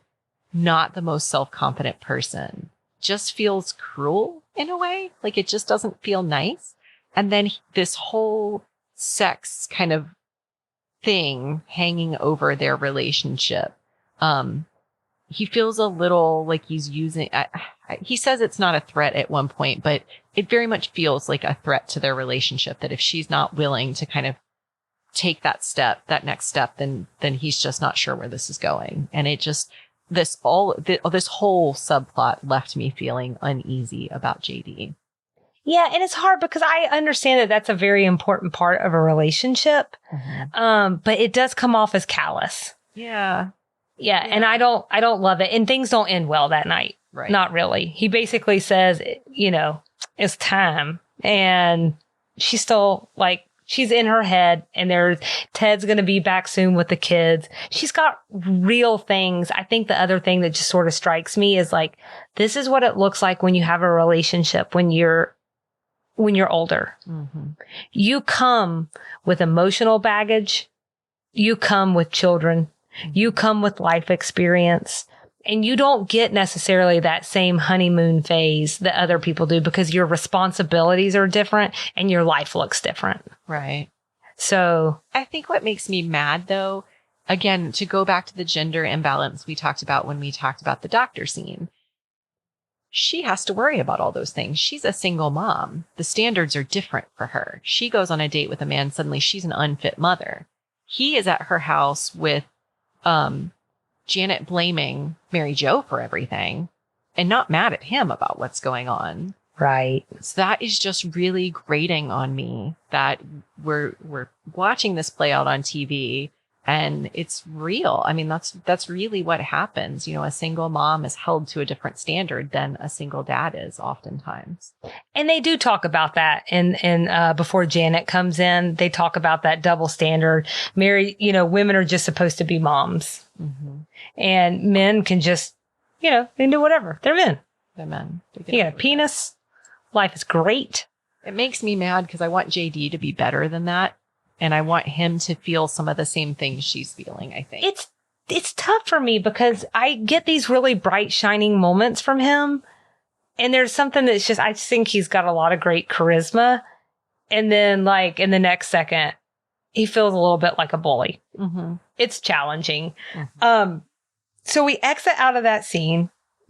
not the most self-confident person, just feels cruel in a way. Like it just doesn't feel nice. And then this whole sex kind of thing hanging over their relationship. He feels a little like he's using, he says it's not a threat at one point, but it very much feels like a threat to their relationship, that if she's not willing to kind of take that next step, then he's just not sure where this is going. And it just, this whole subplot left me feeling uneasy about JD. Yeah. And it's hard because I understand that that's a very important part of a relationship. Mm-hmm. But it does come off as callous. Yeah. Yeah. And I don't love it. And things don't end well that night. Right. Not really. He basically says, you know, it's time. And she's still like, she's in her head, and Ted's going to be back soon with the kids. She's got real things. I think the other thing that just sort of strikes me is like, this is what it looks like when you have a relationship when you're older. Mm-hmm. You come with emotional baggage. You come with children. Mm-hmm. You come with life experience. And you don't get necessarily that same honeymoon phase that other people do, because your responsibilities are different and your life looks different. Right. So I think what makes me mad, though, again, to go back to the gender imbalance we talked about when we talked about the doctor scene, she has to worry about all those things. She's a single mom. The standards are different for her. She goes on a date with a man. Suddenly she's an unfit mother. He is at her house with, Janet blaming Mary Jo for everything and not mad at him about what's going on. Right. So that is just really grating on me that we're watching this play out on TV, and it's real. I mean, that's really what happens. You know, a single mom is held to a different standard than a single dad is oftentimes. And they do talk about that in before Janet comes in, they talk about that double standard. Women are just supposed to be moms. Mm-hmm. And men can just, they can do whatever. They're men. They're men. You got a penis. Life is great. It makes me mad because I want JD to be better than that. And I want him to feel some of the same things she's feeling, I think. It's tough for me because I get these really bright, shining moments from him. And there's something that's just, I just think he's got a lot of great charisma. And then, like, in the next second, he feels a little bit like a bully. Mm-hmm. It's challenging. Mm-hmm. So we exit out of that scene.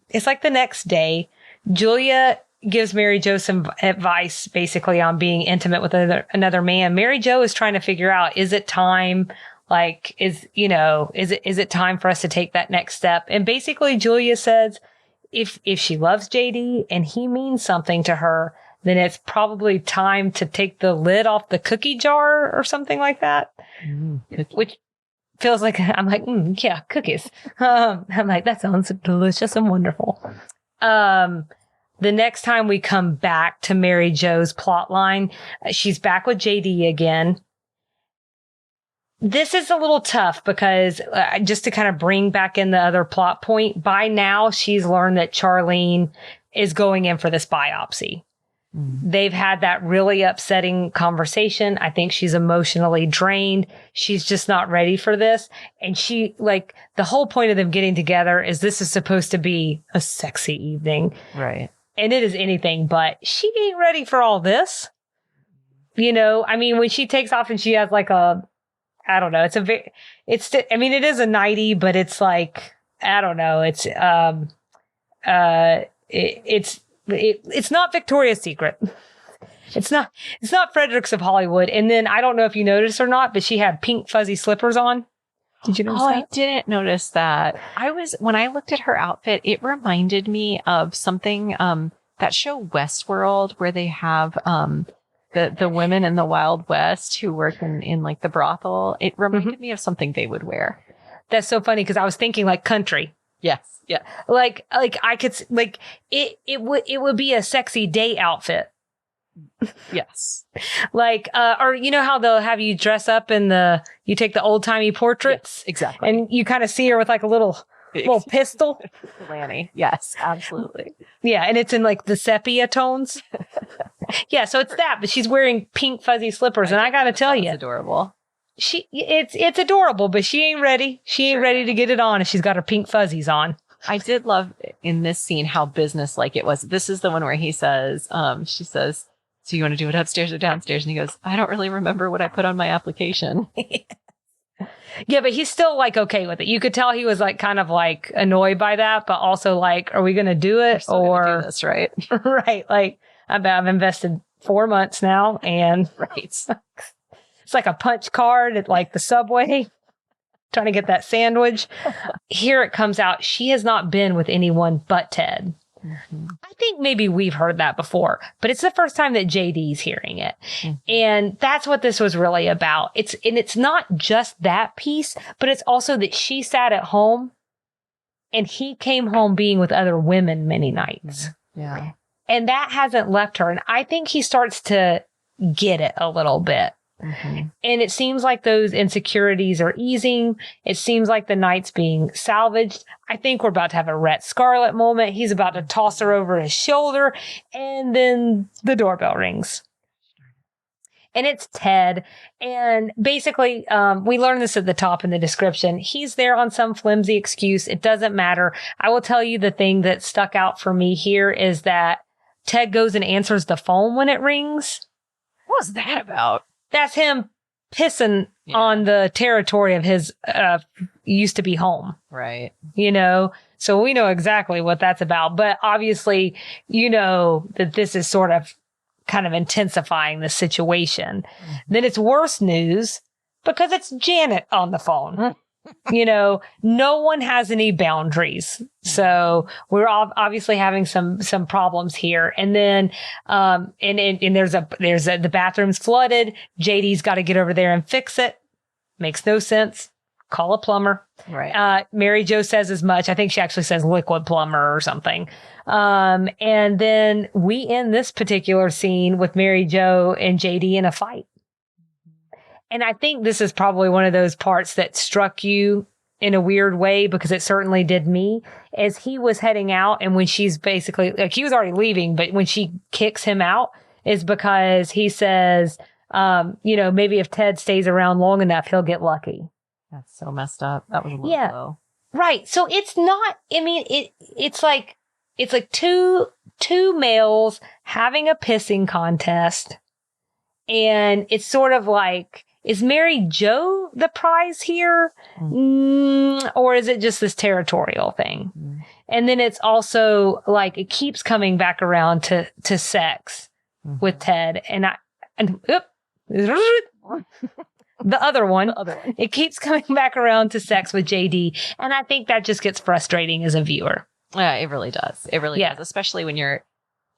It's like the next day. Julia gives Mary Jo some advice, basically, on being intimate with another man. Mary Jo is trying to figure out, is it time? Like, is it time for us to take that next step? And basically, Julia says, if she loves JD and he means something to her, then it's probably time to take the lid off the cookie jar or something like that. Which feels like, I'm like, yeah, cookies. I'm like, that sounds delicious and wonderful. The next time we come back to Mary Jo's plot line, she's back with JD again. This is a little tough because just to kind of bring back in the other plot point, by now she's learned that Charlene is going in for this biopsy. They've had that really upsetting conversation. I think she's emotionally drained. She's just not ready for this. And the whole point of them getting together is this is supposed to be a sexy evening. Right. And it is anything but. She ain't ready for all this. I mean, when she takes off and she has like I don't know. It is a nightie, but it's like, I don't know. It's not Victoria's Secret. It's not Fredericks of Hollywood. And then I don't know if you noticed or not, but she had pink fuzzy slippers on. Did you notice that? I didn't notice that. When I looked at her outfit, it reminded me of something, that show Westworld where they have, the women in the Wild West who work in like the brothel. It reminded me of something they would wear. That's so funny because I was thinking like country. Yes. Yeah. Like I could like it would be a sexy day outfit. Yes. Like or how they'll have you dress up you take the old timey portraits. Yes, exactly. And you kind of see her with like a little pistol. Lanny. Yes, absolutely. Yeah, and it's in like the sepia tones. Yeah, so it's that, but she's wearing pink fuzzy slippers, and I got to tell you, adorable. It's adorable, but she ain't ready. She ain't ready to get it on if she's got her pink fuzzies on. I did love in this scene how business-like it was. This is the one where he says, she says, "So you want to do it upstairs or downstairs?" And he goes, "I don't really remember what I put on my application." Yeah, but he's still like okay with it. You could tell he was like kind of like annoyed by that, but also like, are we going to do it or do this, right? Right. Like I've invested 4 months now and right. It's like a punch card at like the Subway trying to get that sandwich. Here it comes out. She has not been with anyone but Ted. Mm-hmm. I think maybe we've heard that before, but it's the first time that JD's hearing it. Mm-hmm. And that's what this was really about. It's not just that piece, but it's also that she sat at home and he came home being with other women many nights. Yeah. And that hasn't left her. And I think he starts to get it a little bit. Mm-hmm. And it seems like those insecurities are easing. It seems like the night's being salvaged. I think we're about to have a Rhett Scarlett moment. He's about to toss her over his shoulder. And then the doorbell rings. And it's Ted. And basically, we learned this at the top in the description. He's there on some flimsy excuse. It doesn't matter. I will tell you the thing that stuck out for me here is that Ted goes and answers the phone when it rings. What was that about? That's him pissing on the territory of his used to be home. Right. So we know exactly what that's about. But obviously, that this is sort of kind of intensifying the situation. Mm-hmm. Then it's worse news because it's Janet on the phone. No one has any boundaries. So we're obviously having some problems here. And then, and there's the bathroom's flooded. JD's got to get over there and fix it. Makes no sense. Call a plumber. Right. Mary Jo says as much. I think she actually says liquid plumber or something. And then we end this particular scene with Mary Jo and JD in a fight. And I think this is probably one of those parts that struck you in a weird way, because it certainly did me, as he was heading out. And when she's basically like, he was already leaving, but when she kicks him out is because he says, maybe if Ted stays around long enough, he'll get lucky. That's so messed up. That was a little low. Right. So it's not, I mean, it's like two males having a pissing contest. And it's sort of like, is Mary Jo the prize here? Or is it just this territorial thing? And then it's also like, it keeps coming back around to sex with Ted. The other one. It keeps coming back around to sex with JD. And I think that just gets frustrating as a viewer. Yeah, it really does. It really does. Especially when you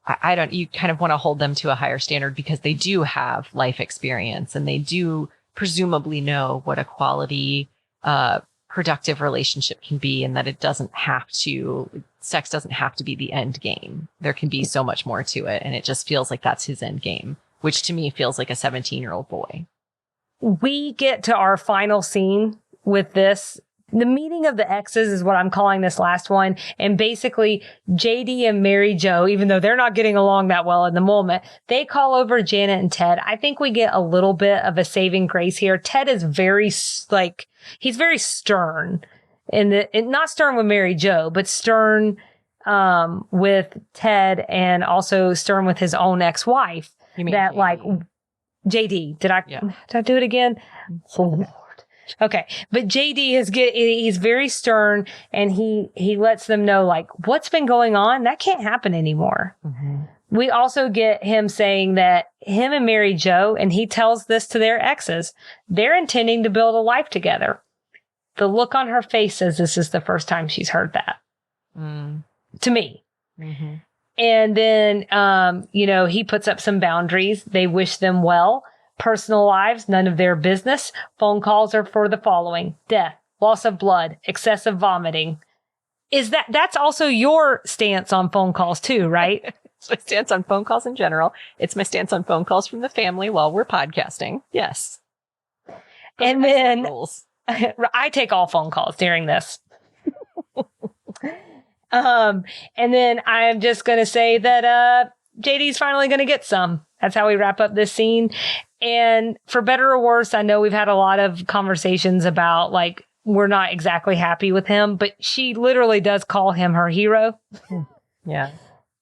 kind of want to hold them to a higher standard, because they do have life experience and they do presumably know what a quality, productive relationship can be, and that sex doesn't have to be the end game. There can be so much more to it. And it just feels like that's his end game, which to me feels like a 17-year-old boy. We get to our final scene with this. The meeting of the exes is what I'm calling this last one. And basically, JD and Mary Jo, even though they're not getting along that well in the moment, they call over Janet and Ted. I think we get a little bit of a saving grace here. Ted is he's very stern. And not stern with Mary Jo, but stern with Ted, and also stern with his own ex-wife. You mean that JD? Like JD. Did I do it again? Oh, Lord. Okay. But JD he's very stern, and he lets them know, like, what's been going on? That can't happen anymore. Mm-hmm. We also get him saying that him and Mary Jo, and he tells this to their exes, they're intending to build a life together. The look on her face says this is the first time she's heard that. To me. Mm-hmm. And then, he puts up some boundaries. They wish them well. Personal lives, none of their business. Phone calls are for the following: death, loss of blood, excessive vomiting. That's also your stance on phone calls too, right? It's my stance on phone calls in general. It's my stance on phone calls from the family while we're podcasting. Yes. And then I take all phone calls during this. And then I'm just going to say that JD's finally going to get some. That's how we wrap up this scene. And for better or worse, I know we've had a lot of conversations about, like, we're not exactly happy with him, but she literally does call him her hero. Yeah.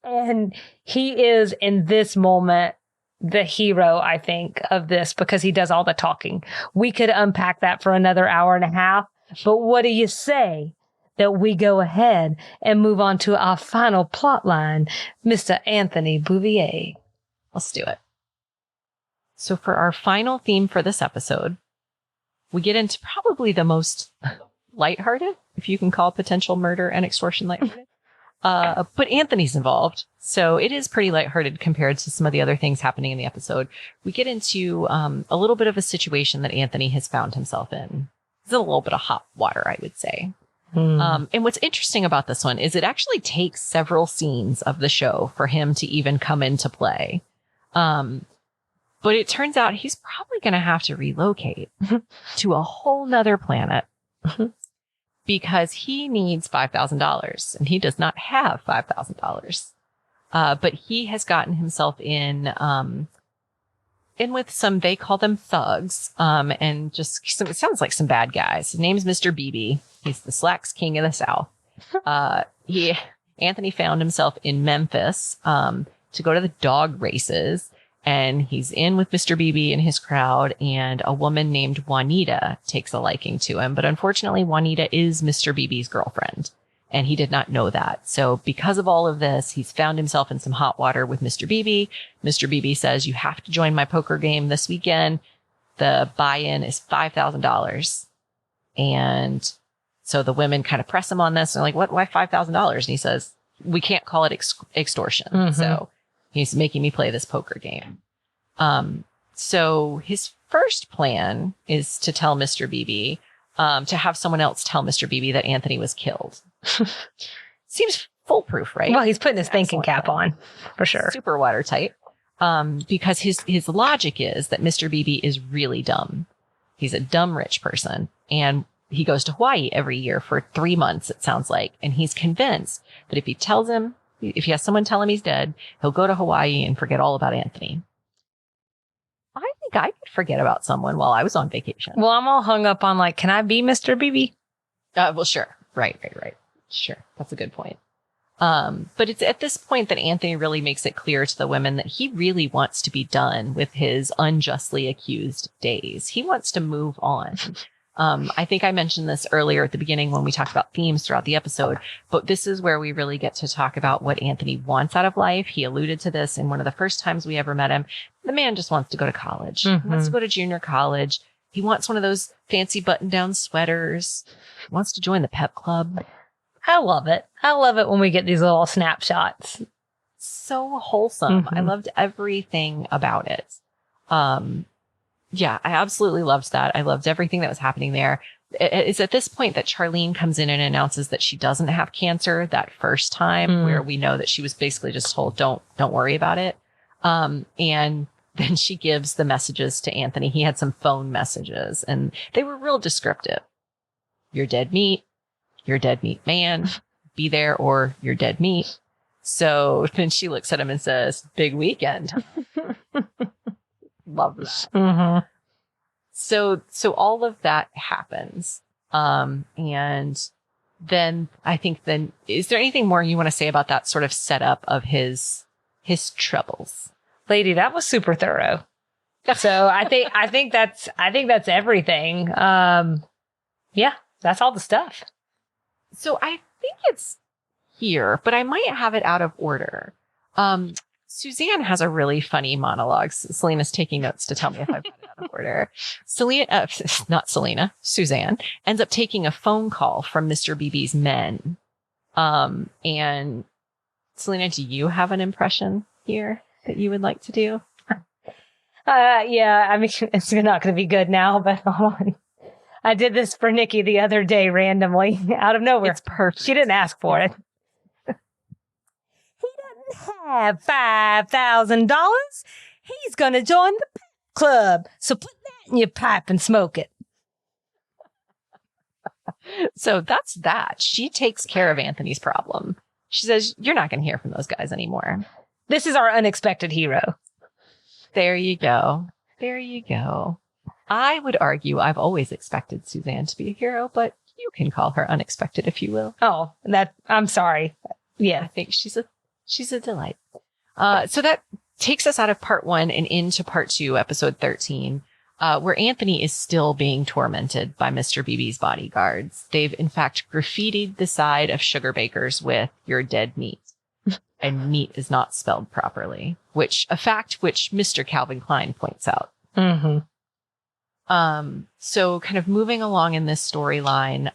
And he is, in this moment, the hero, I think, of this, because he does all the talking. We could unpack that for another hour and a half, but what do you say that we go ahead and move on to our final plot line, Mr. Anthony Bouvier? Let's do it. So for our final theme for this episode, we get into probably the most lighthearted, if you can call potential murder and extortion lighthearted. But Anthony's involved, so it is pretty lighthearted compared to some of the other things happening in the episode. We get into a little bit of a situation that Anthony has found himself in. It's a little bit of hot water, I would say. And what's interesting about this one is it actually takes several scenes of the show for him to even come into play. But it turns out he's probably going to have to relocate to a whole nother planet because he needs $5,000 and he does not have $5,000. But he has gotten himself in with some, they call them thugs, and just it sounds like some bad guys. His name's Mr. BB. He's the Slacks King of the South. Anthony found himself in Memphis to go to the dog races, and he's in with Mr. BB and his crowd, and a woman named Juanita takes a liking to him. But unfortunately, Juanita is Mr. BB's girlfriend, and he did not know that. So because of all of this, he's found himself in some hot water with Mr. BB. Mr. BB says, you have to join my poker game this weekend. The buy-in is $5,000. And so the women kind of press him on this. And they're like, what? Why $5,000? And he says, we can't call it extortion. Mm-hmm. So he's making me play this poker game. So his first plan is to tell Mr. BB, to have someone else tell Mr. BB that Anthony was killed. Seems foolproof, right? Well, he's putting his thinking cap on, for sure. Super watertight. Because his logic is that Mr. BB is really dumb. He's a dumb rich person. And he goes to Hawaii every year for 3 months, it sounds like. And he's convinced that if he has someone tell him he's dead, he'll go to Hawaii and forget all about Anthony. I think I could forget about someone while I was on vacation. Well, I'm all hung up on can I be Mr. BB? Well, sure. Right. Sure. That's a good point. But it's at this point that Anthony really makes it clear to the women that he really wants to be done with his unjustly accused days. He wants to move on. I think I mentioned this earlier at the beginning when we talked about themes throughout the episode, but this is where we really get to talk about what Anthony wants out of life. He alluded to this in one of the first times we ever met him. The man just wants to go to college. He wants to go to junior college. He wants one of those fancy button-down sweaters. He wants to join the pep club. I love it. I love it when we get these little snapshots. So wholesome. I loved everything about it. Yeah, I absolutely loved that. I loved everything that was happening there. It's at this point that Charlene comes in and announces that she doesn't have cancer that first time, where we know that she was basically just told, don't worry about it. And then she gives the messages to Anthony. He had some phone messages and they were real descriptive. You're dead meat. You're dead meat man. Be there or you're dead meat. So then she looks at him and says, big weekend. Love that. So all of that happens. And then I think is there anything more you want to say about that sort of setup of his troubles? Lady, that was super thorough. So I think that's everything. Yeah, that's all the stuff. So I think it's here, but I might have it out of order. Suzanne has a really funny monologue. Selena's taking notes to tell me if I've got it out of order. Suzanne ends up taking a phone call from Mr. BB's men. And Selena, do you have an impression here that you would like to do? Yeah, I mean, it's not going to be good now, but hold on. I did this for Nikki the other day randomly out of nowhere. It's perfect. She didn't ask for it. He doesn't have $5,000. He's going to join the club. So put that in your pipe and smoke it. So that's that. She takes care of Anthony's problem. She says, you're not going to hear from those guys anymore. This is our unexpected hero. There you go. There you go. I would argue I've always expected Suzanne to be a hero, but you can call her unexpected if you will. Oh, I'm sorry. Yeah. I think she's a delight. So that takes us out of part 1 and into part 2, episode 13, where Anthony is still being tormented by Mr. BB's bodyguards. They've in fact graffitied the side of Sugar Baker's with "You're dead meat." And meat is not spelled properly, a fact which Mr. Calvin Klein points out. So kind of moving along in this storyline,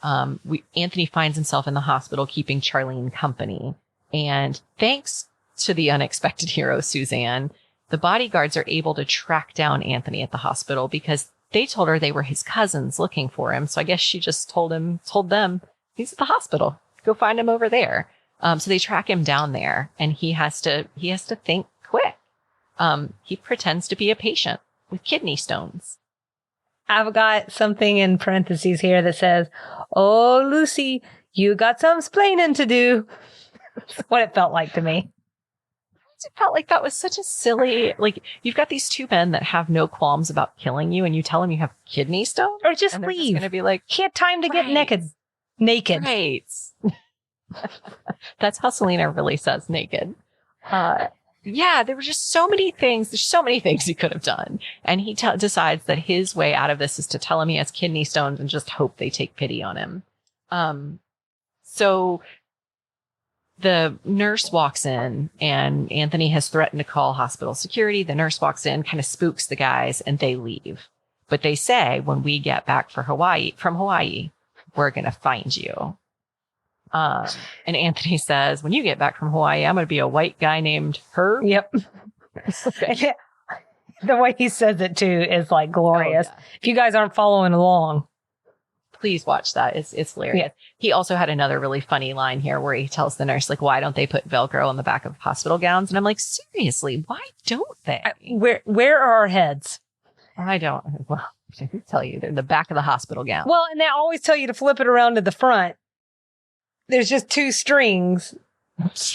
Anthony finds himself in the hospital keeping Charlene company. And thanks to the unexpected hero, Suzanne, the bodyguards are able to track down Anthony at the hospital because they told her they were his cousins looking for him. So I guess she just told them he's at the hospital. Go find him over there. So they track him down there and he has to think quick. He pretends to be a patient with kidney stones. I've got something in parentheses here that says, "Oh, Lucy, you got some splaining to do." That's what it felt like to me. It felt like that was such a silly, you've got these two men that have no qualms about killing you and you tell them you have kidney stones? Or just and leave. Just gonna be like, he had time to get naked. Right. That's how Selena really says naked. Yeah, there were just so many things. There's so many things he could have done. And he decides that his way out of this is to tell him he has kidney stones and just hope they take pity on him. So the nurse walks in and Anthony has threatened to call hospital security. The nurse walks in, kind of spooks the guys, and they leave. But they say, when we get back from Hawaii, we're going to find you. And Anthony says, when you get back from Hawaii, I'm going to be a white guy named Herb. Yep. Okay. The way he says it too is glorious. Oh, yeah. If you guys aren't following along, please watch that. It's hilarious. Yeah. He also had another really funny line here where he tells the nurse, why don't they put Velcro on the back of hospital gowns? And I'm like, seriously, why don't they? Where are our heads? I don't. Well, I tell you, they're in the back of the hospital gown. Well, and they always tell you to flip it around to the front. There's just 2 strings.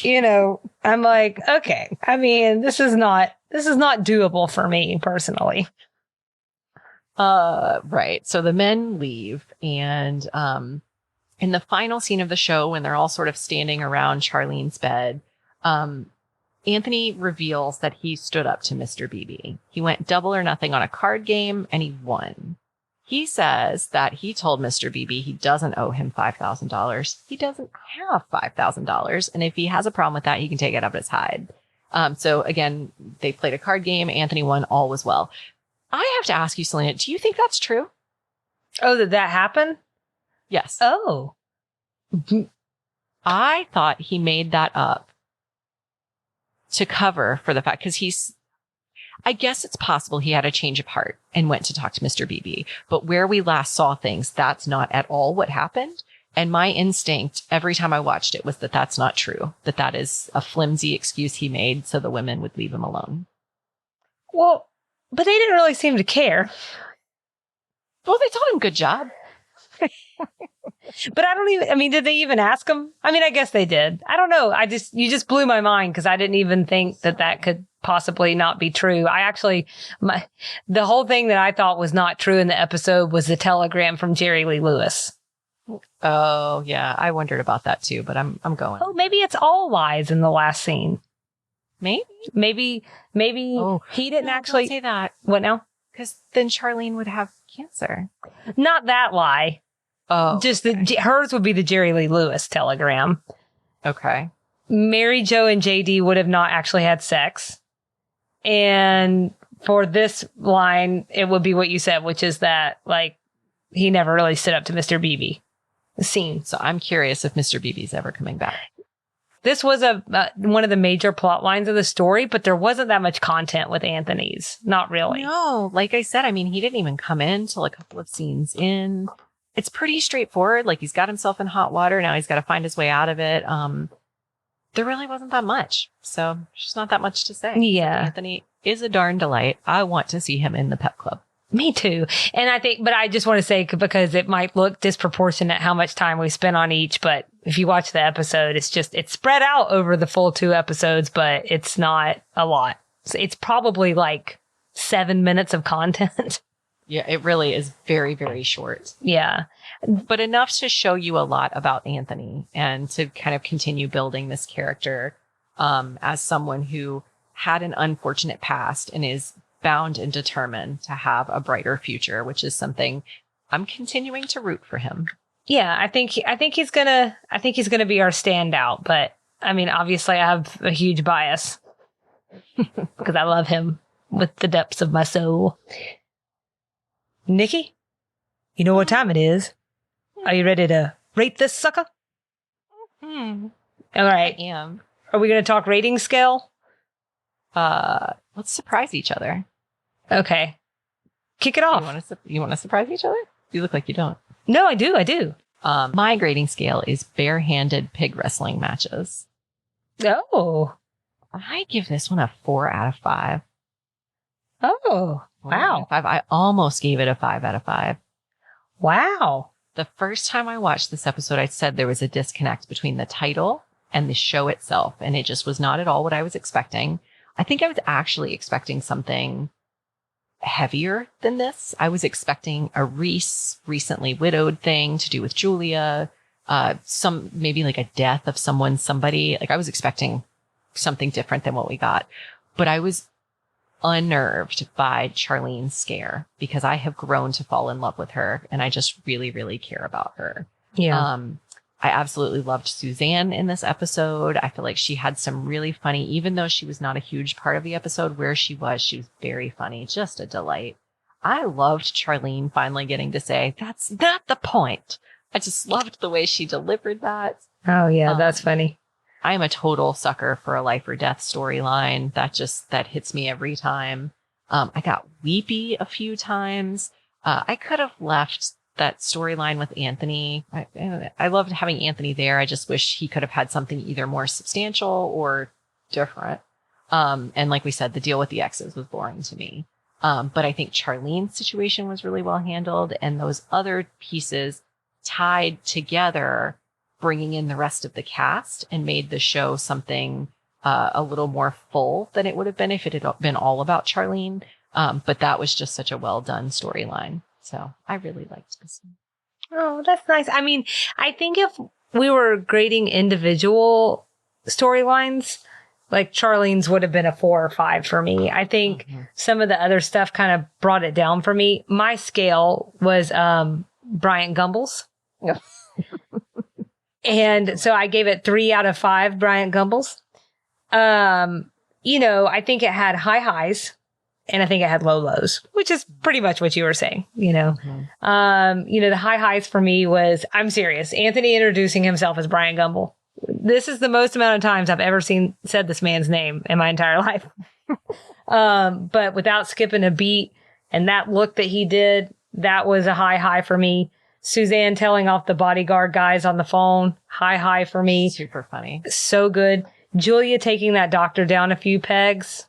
You know, I'm like, okay. I mean, this is not doable for me personally. Right. So the men leave, and in the final scene of the show, when they're all sort of standing around Charlene's bed, Anthony reveals that he stood up to Mr. Beebe. He went double or nothing on a card game, and he won. He says that he told Mr. Beebe he doesn't owe him $5,000. He doesn't have $5,000. And if he has a problem with that, he can take it up his hide. So again, they played a card game. Anthony won. All was well. I have to ask you, Selena, do you think that's true? Oh, did that happen? Yes. Oh. I thought he made that up to cover for the fact, because I guess it's possible he had a change of heart and went to talk to Mr. Beebe. But where we last saw things, that's not at all what happened. And my instinct every time I watched it was that that's not true, that is a flimsy excuse he made so the women would leave him alone. Well, but they didn't really seem to care. Well, they told him good job. But did they even ask him? I mean, I guess they did. I don't know. You just blew my mind because I didn't even think that could possibly not be true. The whole thing that I thought was not true in the episode was the telegram from Jerry Lee Lewis. Oh, yeah. I wondered about that too, but I'm going. Oh, maybe it's all lies in the last scene. Maybe he didn't actually say that. What now? Because then Charlene would have cancer. Not that lie. Oh, just hers would be the Jerry Lee Lewis telegram. Okay. Mary Jo and JD would have not actually had sex. And for this line, it would be what you said, which is that, like, he never really stood up to Mr. Beebe. The scene. So I'm curious if Mr. Beebe's ever coming back. This was one of the major plot lines of the story, but there wasn't that much content with Anthony's. Not really. No, like I said, I mean, he didn't even come in till a couple of scenes in. It's pretty straightforward. Like, he's got himself in hot water. Now he's got to find his way out of it. There really wasn't that much. So just not that much to say. Yeah. So Anthony is a darn delight. I want to see him in the Pep Club. Me too. And I just want to say, because it might look disproportionate how much time we spent on each, but if you watch the episode, it's spread out over the full 2 episodes, but it's not a lot. So it's probably like 7 minutes of content. Yeah, it really is very, very short. Yeah. But enough to show you a lot about Anthony and to kind of continue building this character as someone who had an unfortunate past and is bound and determined to have a brighter future, which is something I'm continuing to root for him. Yeah, I think he's gonna be our standout, but I mean, obviously I have a huge bias because I love him with the depths of my soul. Nikki, you know what time it is? Are you ready to rate this sucker? All right. I am. Are we going to talk rating scale? Let's surprise each other. Okay. Kick it off. You want to surprise each other? You look like you don't. No, I do. My grading scale is barehanded pig wrestling matches. Oh. I give this one a 4 out of 5. Oh. Wow. 5. I almost gave it a 5 out of 5. Wow. The first time I watched this episode, I said there was a disconnect between the title and the show itself, and it just was not at all what I was expecting. I think I was actually expecting something heavier than this. I was expecting a Reese recently widowed thing to do with Julia, maybe like a death of somebody. Like, I was expecting something different than what we got, but I was unnerved by Charlene's scare because I have grown to fall in love with her and I just really, really care about her. Yeah. I absolutely loved Suzanne in this episode. I feel like she had some really funny, even though she was not a huge part of the episode where she was very funny. Just a delight. I loved Charlene finally getting to say, "That's not the point." I just loved the way she delivered that. Oh yeah, that's funny. I am a total sucker for a life or death storyline. That hits me every time. I got weepy a few times. I could have left that storyline with Anthony. I loved having Anthony there. I just wish he could have had something either more substantial or different. And like we said, the deal with the exes was boring to me. But I think Charlene's situation was really well handled, and those other pieces tied together, bringing in the rest of the cast and made the show something a little more full than it would have been if it had been all about Charlene. But that was just such a well done storyline. So I really liked this one. Oh, that's nice. I mean, I think if we were grading individual storylines, like Charlene's would have been a 4 or 5 for me. I think some of the other stuff kind of brought it down for me. My scale was Bryant Gumbel's. And so I gave it 3 out of 5 Bryant Gumbel's. I think it had high highs and I think it had low lows, which is pretty much what you were saying, the high highs for me was, I'm serious, Anthony introducing himself as Bryant Gumbel. This is the most amount of times I've ever said this man's name in my entire life. But without skipping a beat, and that look that he did, that was a high for me. Suzanne telling off the bodyguard guys on the phone, high for me. Super funny. So good. Julia taking that doctor down a few pegs.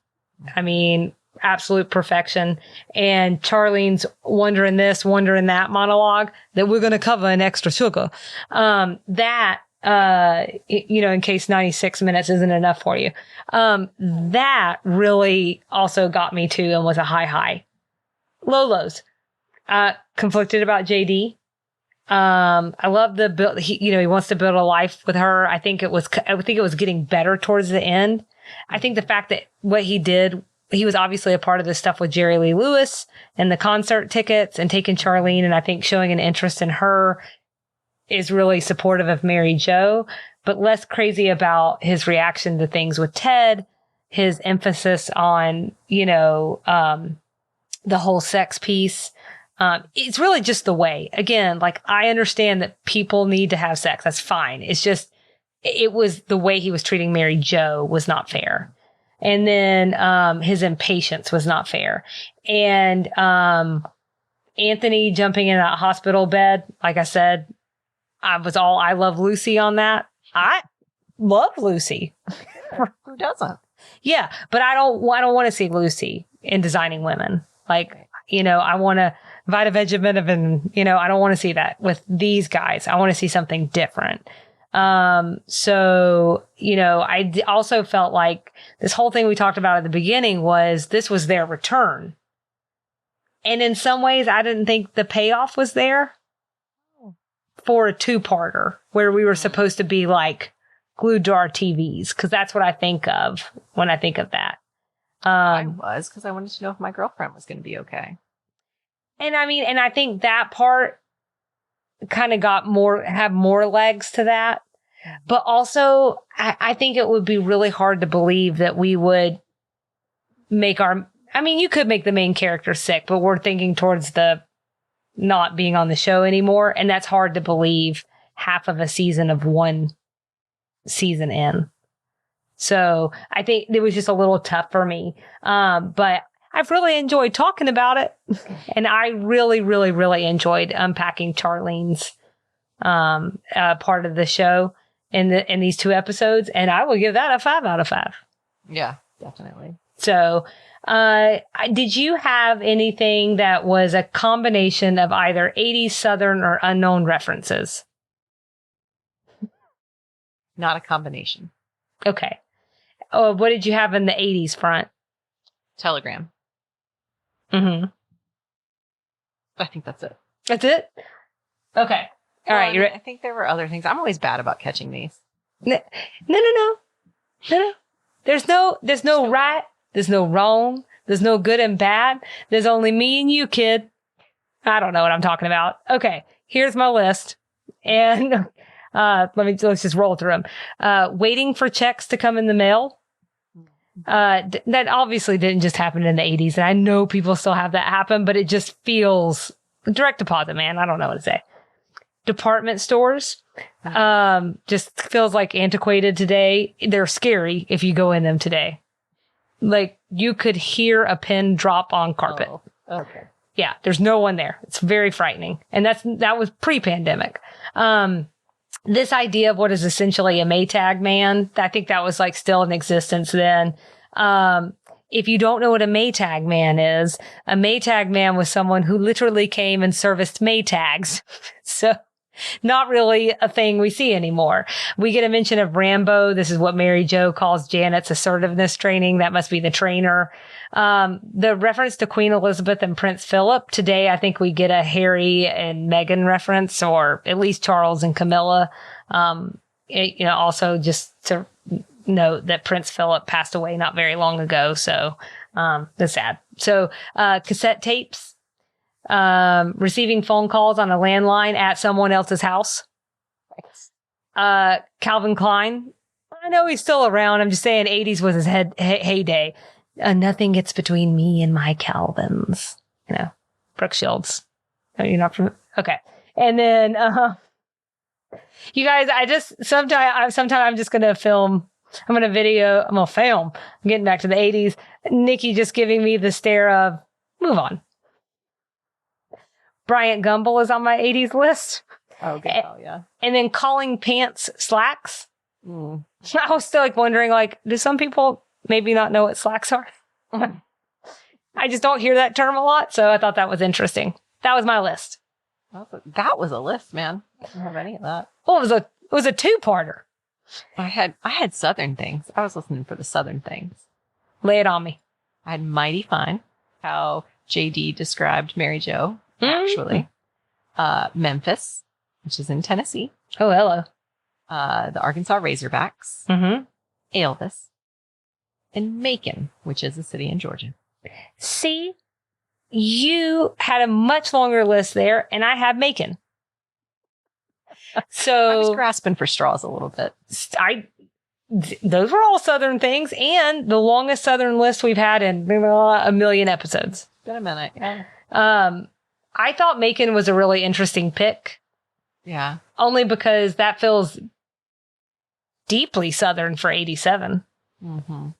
I mean, absolute perfection. And Charlene's wondering this, wondering that monologue that we're going to cover in Extra Sugar. In case 96 minutes isn't enough for you. That really also got me too and was a high. Low lows. Conflicted about JD. I love the build. He wants to build a life with her. I think it was getting better towards the end. I think the fact that what he did, he was obviously a part of this stuff with Jerry Lee Lewis and the concert tickets and taking Charlene, and I think showing an interest in her is really supportive of Mary Jo, but less crazy about his reaction to things with Ted, his emphasis on, the whole sex piece. It's really just the way. Again, like, I understand that people need to have sex. That's fine. It's just, it was the way he was treating Mary Jo was not fair. And then, his impatience was not fair. And, Anthony jumping in a hospital bed, like I said, I love Lucy on that. I love Lucy. Who doesn't? Yeah, but I don't want to see Lucy in Designing Women. Like, I want to Vita Vegemin and, I don't want to see that with these guys. I want to see something different. I also felt like this whole thing we talked about at the beginning this was their return. And in some ways, I didn't think the payoff was there for a 2-parter where we were supposed to be like glued to our TVs. Cause that's what I think of when I think of that. I was, cause I wanted to know if my girlfriend was going to be okay. And I think that part kind of have more legs to that. But also I think it would be really hard to believe that we would make you could make the main character sick, but we're thinking towards the not being on the show anymore. And that's hard to believe half of a season of one season in. So I think it was just a little tough for me. But I've really enjoyed talking about it. And I really, really, really enjoyed unpacking Charlene's, part of the show in these 2 episodes. And I will give that a 5 out of 5. Yeah, definitely. So, did you have anything that was a combination of either 80s Southern or unknown references? Not a combination. Okay. Oh, what did you have in the 80s front? Telegram. Mm-hmm. I think that's it. That's it? Okay. All right. I think there were other things. I'm always bad about catching these. No. There's no right. There's no wrong. There's no good and bad. There's only me and you, kid. I don't know what I'm talking about. Okay. Here's my list. And, let's just roll through them. Waiting for checks to come in the mail. That obviously didn't just happen in the 80s. And I know people still have that happen, but it just feels direct deposit, man. I don't know what to say. Department stores. Just feels like antiquated today. They're scary if you go in them today. Like, you could hear a pin drop on carpet. Oh, okay. Yeah, there's no one there. It's very frightening. And that was pre-pandemic. This idea of what is essentially a Maytag man, I think that was like still in existence then. if you don't know what a Maytag man is, a Maytag man was someone who literally came and serviced Maytags. So not really a thing we see anymore. We get a mention of Rambo. This is what Mary Jo calls Janet's assertiveness training. That must be the trainer. The reference to Queen Elizabeth and Prince Philip. Today, I think we get a Harry and Meghan reference, or at least Charles and Camilla. Also just to note that Prince Philip passed away not very long ago. So, that's sad. So, cassette tapes. Receiving phone calls on a landline at someone else's house. Calvin Klein. I know he's still around. I'm just saying 80s was his heyday. Nothing gets between me and my Calvins. Brooke Shields. Oh, you're not from, okay. And then, you guys, sometime I'm just going to film. I'm going to film. I'm getting back to the 80s. Nikki just giving me the stare of, move on. Bryant Gumbel is on my 80s list. Oh, good. Oh, yeah. And then calling pants slacks. I was still wondering, do some people maybe not know what slacks are? I just don't hear that term a lot. So I thought that was interesting. That was my list. That was a list, man. I didn't have any of that. Well, it was a two-parter. I had Southern things. I was listening for the Southern things. Lay it on me. I had Mighty Fine, how JD described Mary Jo. Actually, Memphis, which is in Tennessee. Oh, hello. The Arkansas Razorbacks, Elvis, and Macon, which is a city in Georgia. See, you had a much longer list there, and I had Macon. So I was grasping for straws a little bit. Those were all Southern things, and the longest Southern list we've had in a million episodes. Been a minute, yeah. I thought Macon was a really interesting pick. Yeah. Only because that feels deeply Southern for 87.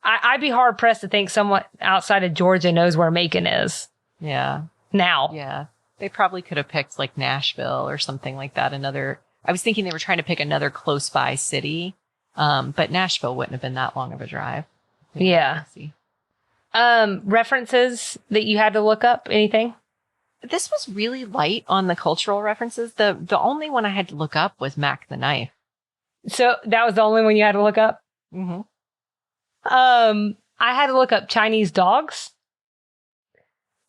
I'd be hard pressed to think someone outside of Georgia knows where Macon is. Yeah. Now. Yeah. They probably could have picked Nashville or something like that. I was thinking they were trying to pick another close by city. But Nashville wouldn't have been that long of a drive. Yeah. References that you had to look up, anything? This was really light on the cultural references. The only one I had to look up was Mac the Knife. So that was the only one you had to look up? I had to look up Chinese dogs.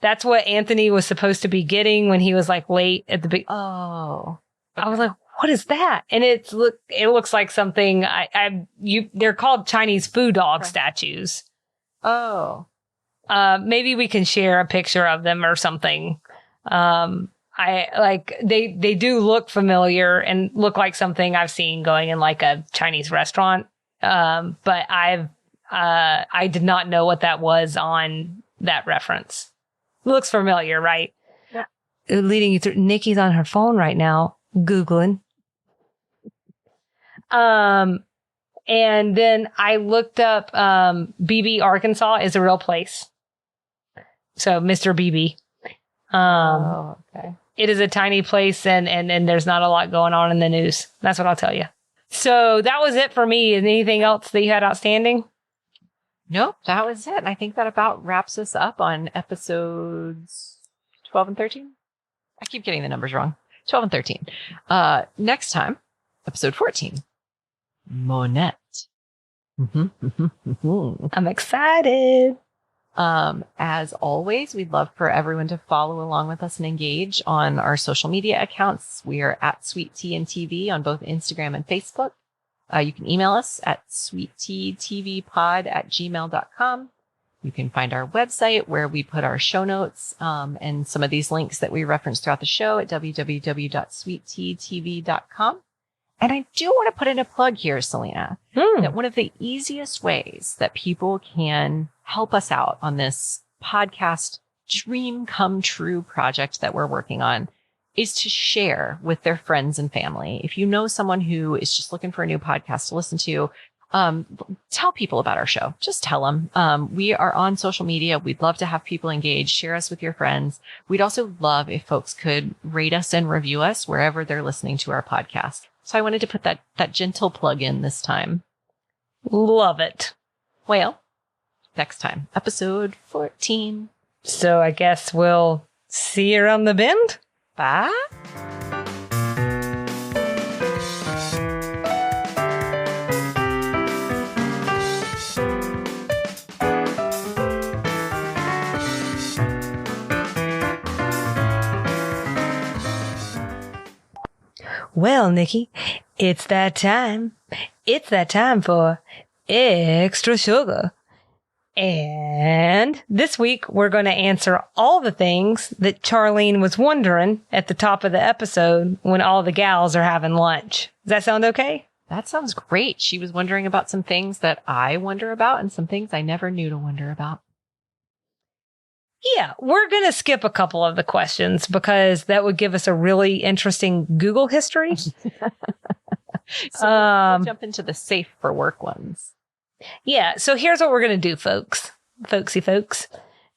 That's what Anthony was supposed to be getting when he was late at the beginning. Oh. I was like, what is that? And it looks like something they're called Chinese food dog statues. Oh. Maybe we can share a picture of them or something. They do look familiar and look like something I've seen going in a Chinese restaurant. But I did not know what that was on that reference. Looks familiar, right? Yeah. Leading you through. Nikki's on her phone right now, Googling. And then I looked up, Beebe, Arkansas is a real place. So Mr. Beebe. Okay. It is a tiny place and there's not a lot going on in the news. That's what I'll tell you. So that was it for me. Anything else that you had outstanding? Nope, that was it. And I think that about wraps us up on episodes 12 and 13. I keep getting the numbers wrong. 12 and 13. Next time, episode 14. Monette. I'm excited. As always, we'd love for everyone to follow along with us and engage on our social media accounts. We are at Sweet Tea and TV on both Instagram and Facebook. You can email us at sweetteatvpod@gmail.com. You can find our website where we put our show notes, and some of these links that we reference throughout the show at www.sweetteatv.com. And I do want to put in a plug here, Selena, that one of the easiest ways that people can help us out on this podcast dream come true project that we're working on is to share with their friends and family. If you know someone who is just looking for a new podcast to listen to, tell people about our show. Just tell them. We are on social media. We'd love to have people engage. Share us with your friends. We'd also love if folks could rate us and review us wherever they're listening to our podcast. So I wanted to put that gentle plug in this time. Love it. Well, next time, episode 14. So I guess we'll see you around the bend. Bye. Well, Nikki, it's that time. It's that time for extra sugar. And this week, we're going to answer all the things that Charlene was wondering at the top of the episode when all the gals are having lunch. Does that sound okay? That sounds great. She was wondering about some things that I wonder about and some things I never knew to wonder about. Yeah, we're going to skip a couple of the questions because that would give us a really interesting Google history. So we'll jump into the safe for work ones. Yeah, so here's what we're going to do, folks. Folksy folks.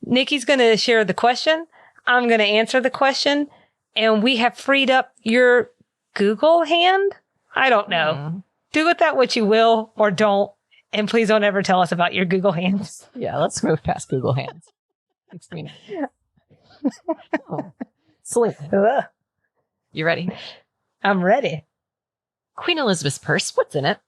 Nikki's going to share the question. I'm going to answer the question. And we have freed up your Google hand. I don't know. Do with that what you will or don't. And please don't ever tell us about your Google hands. Yeah, let's move past Google hands. Explain it. Oh. Sleep. You ready? I'm ready. Queen Elizabeth's purse, what's in it?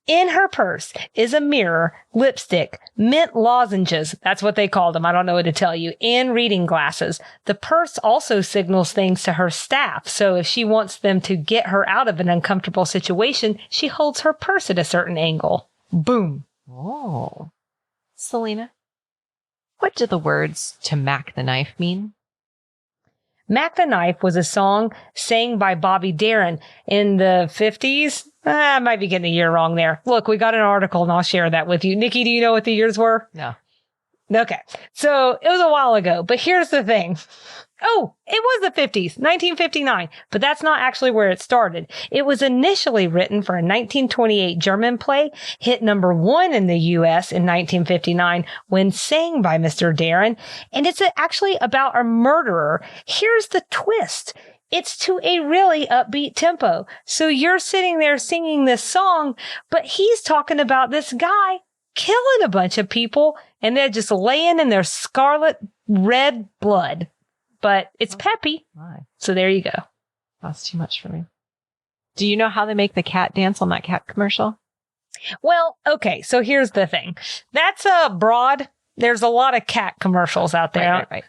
In her purse is a mirror, lipstick, mint lozenges, that's what they called them, I don't know what to tell you, and reading glasses. The purse also signals things to her staff, so if she wants them to get her out of an uncomfortable situation, she holds her purse at a certain angle. Boom. Oh. Selena, what do the words "to mac the knife" mean? Mac the Knife was a song sang by Bobby Darin in the 50s. I might be getting the year wrong there. Look, we got an article and I'll share that with you. Nikki, do you know what the years were? No. Okay. So it was a while ago, but here's the thing. Oh, it was the 50s, 1959, but that's not actually where it started. It was initially written for a 1928 German play, hit number 1 in the U.S. in 1959 when sang by Mr. Darin, and it's actually about a murderer. Here's the twist. It's to a really upbeat tempo. So you're sitting there singing this song, but he's talking about this guy killing a bunch of people, and they're just laying in their scarlet red blood. But it's peppy. My. So there you go. That's too much for me. Do you know how they make the cat dance on that cat commercial? Well, okay. So here's the thing. That's broad. There's a lot of cat commercials out there. Right.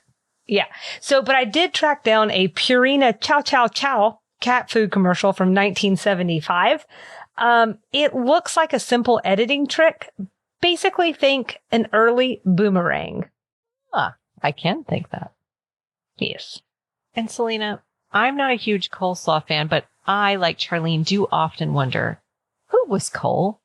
Yeah. So, but I did track down a Purina Chow Chow Chow cat food commercial from 1975. It looks like a simple editing trick. Basically think an early boomerang. I can think that. Yes. And Selena, I'm not a huge coleslaw fan, but I, like Charlene, do often wonder, who was Cole?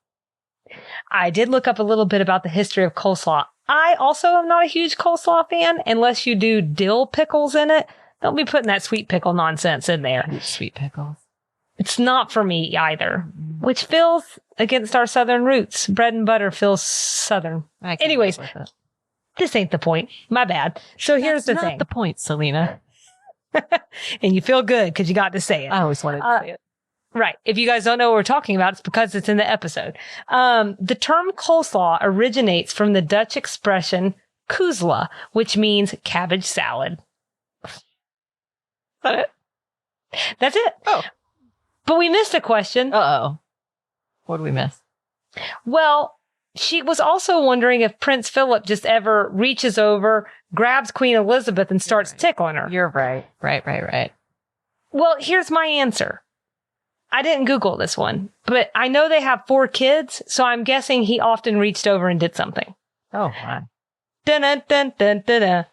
I did look up a little bit about the history of coleslaw. I also am not a huge coleslaw fan unless you do dill pickles in it. Don't be putting that sweet pickle nonsense in there. Sweet pickles. It's not for me either, which feels against our Southern roots. Bread and butter feels Southern. Anyways, this ain't the point. My bad. So here's the thing. That's not the point, Selena. And you feel good because you got to say it. I always wanted to say it. Right. If you guys don't know what we're talking about, it's because it's in the episode. The term coleslaw originates from the Dutch expression koesla, which means cabbage salad. Is that it? That's it. Oh. But we missed a question. Uh-oh. What did we miss? Well, she was also wondering if Prince Philip just ever reaches over, grabs Queen Elizabeth, and starts tickling her. You're right. Right. Well, here's my answer. I didn't Google this one, but I know they have 4 kids, so I'm guessing he often reached over and did something. Oh, my. Dun-dun-dun-dun-dun-dun.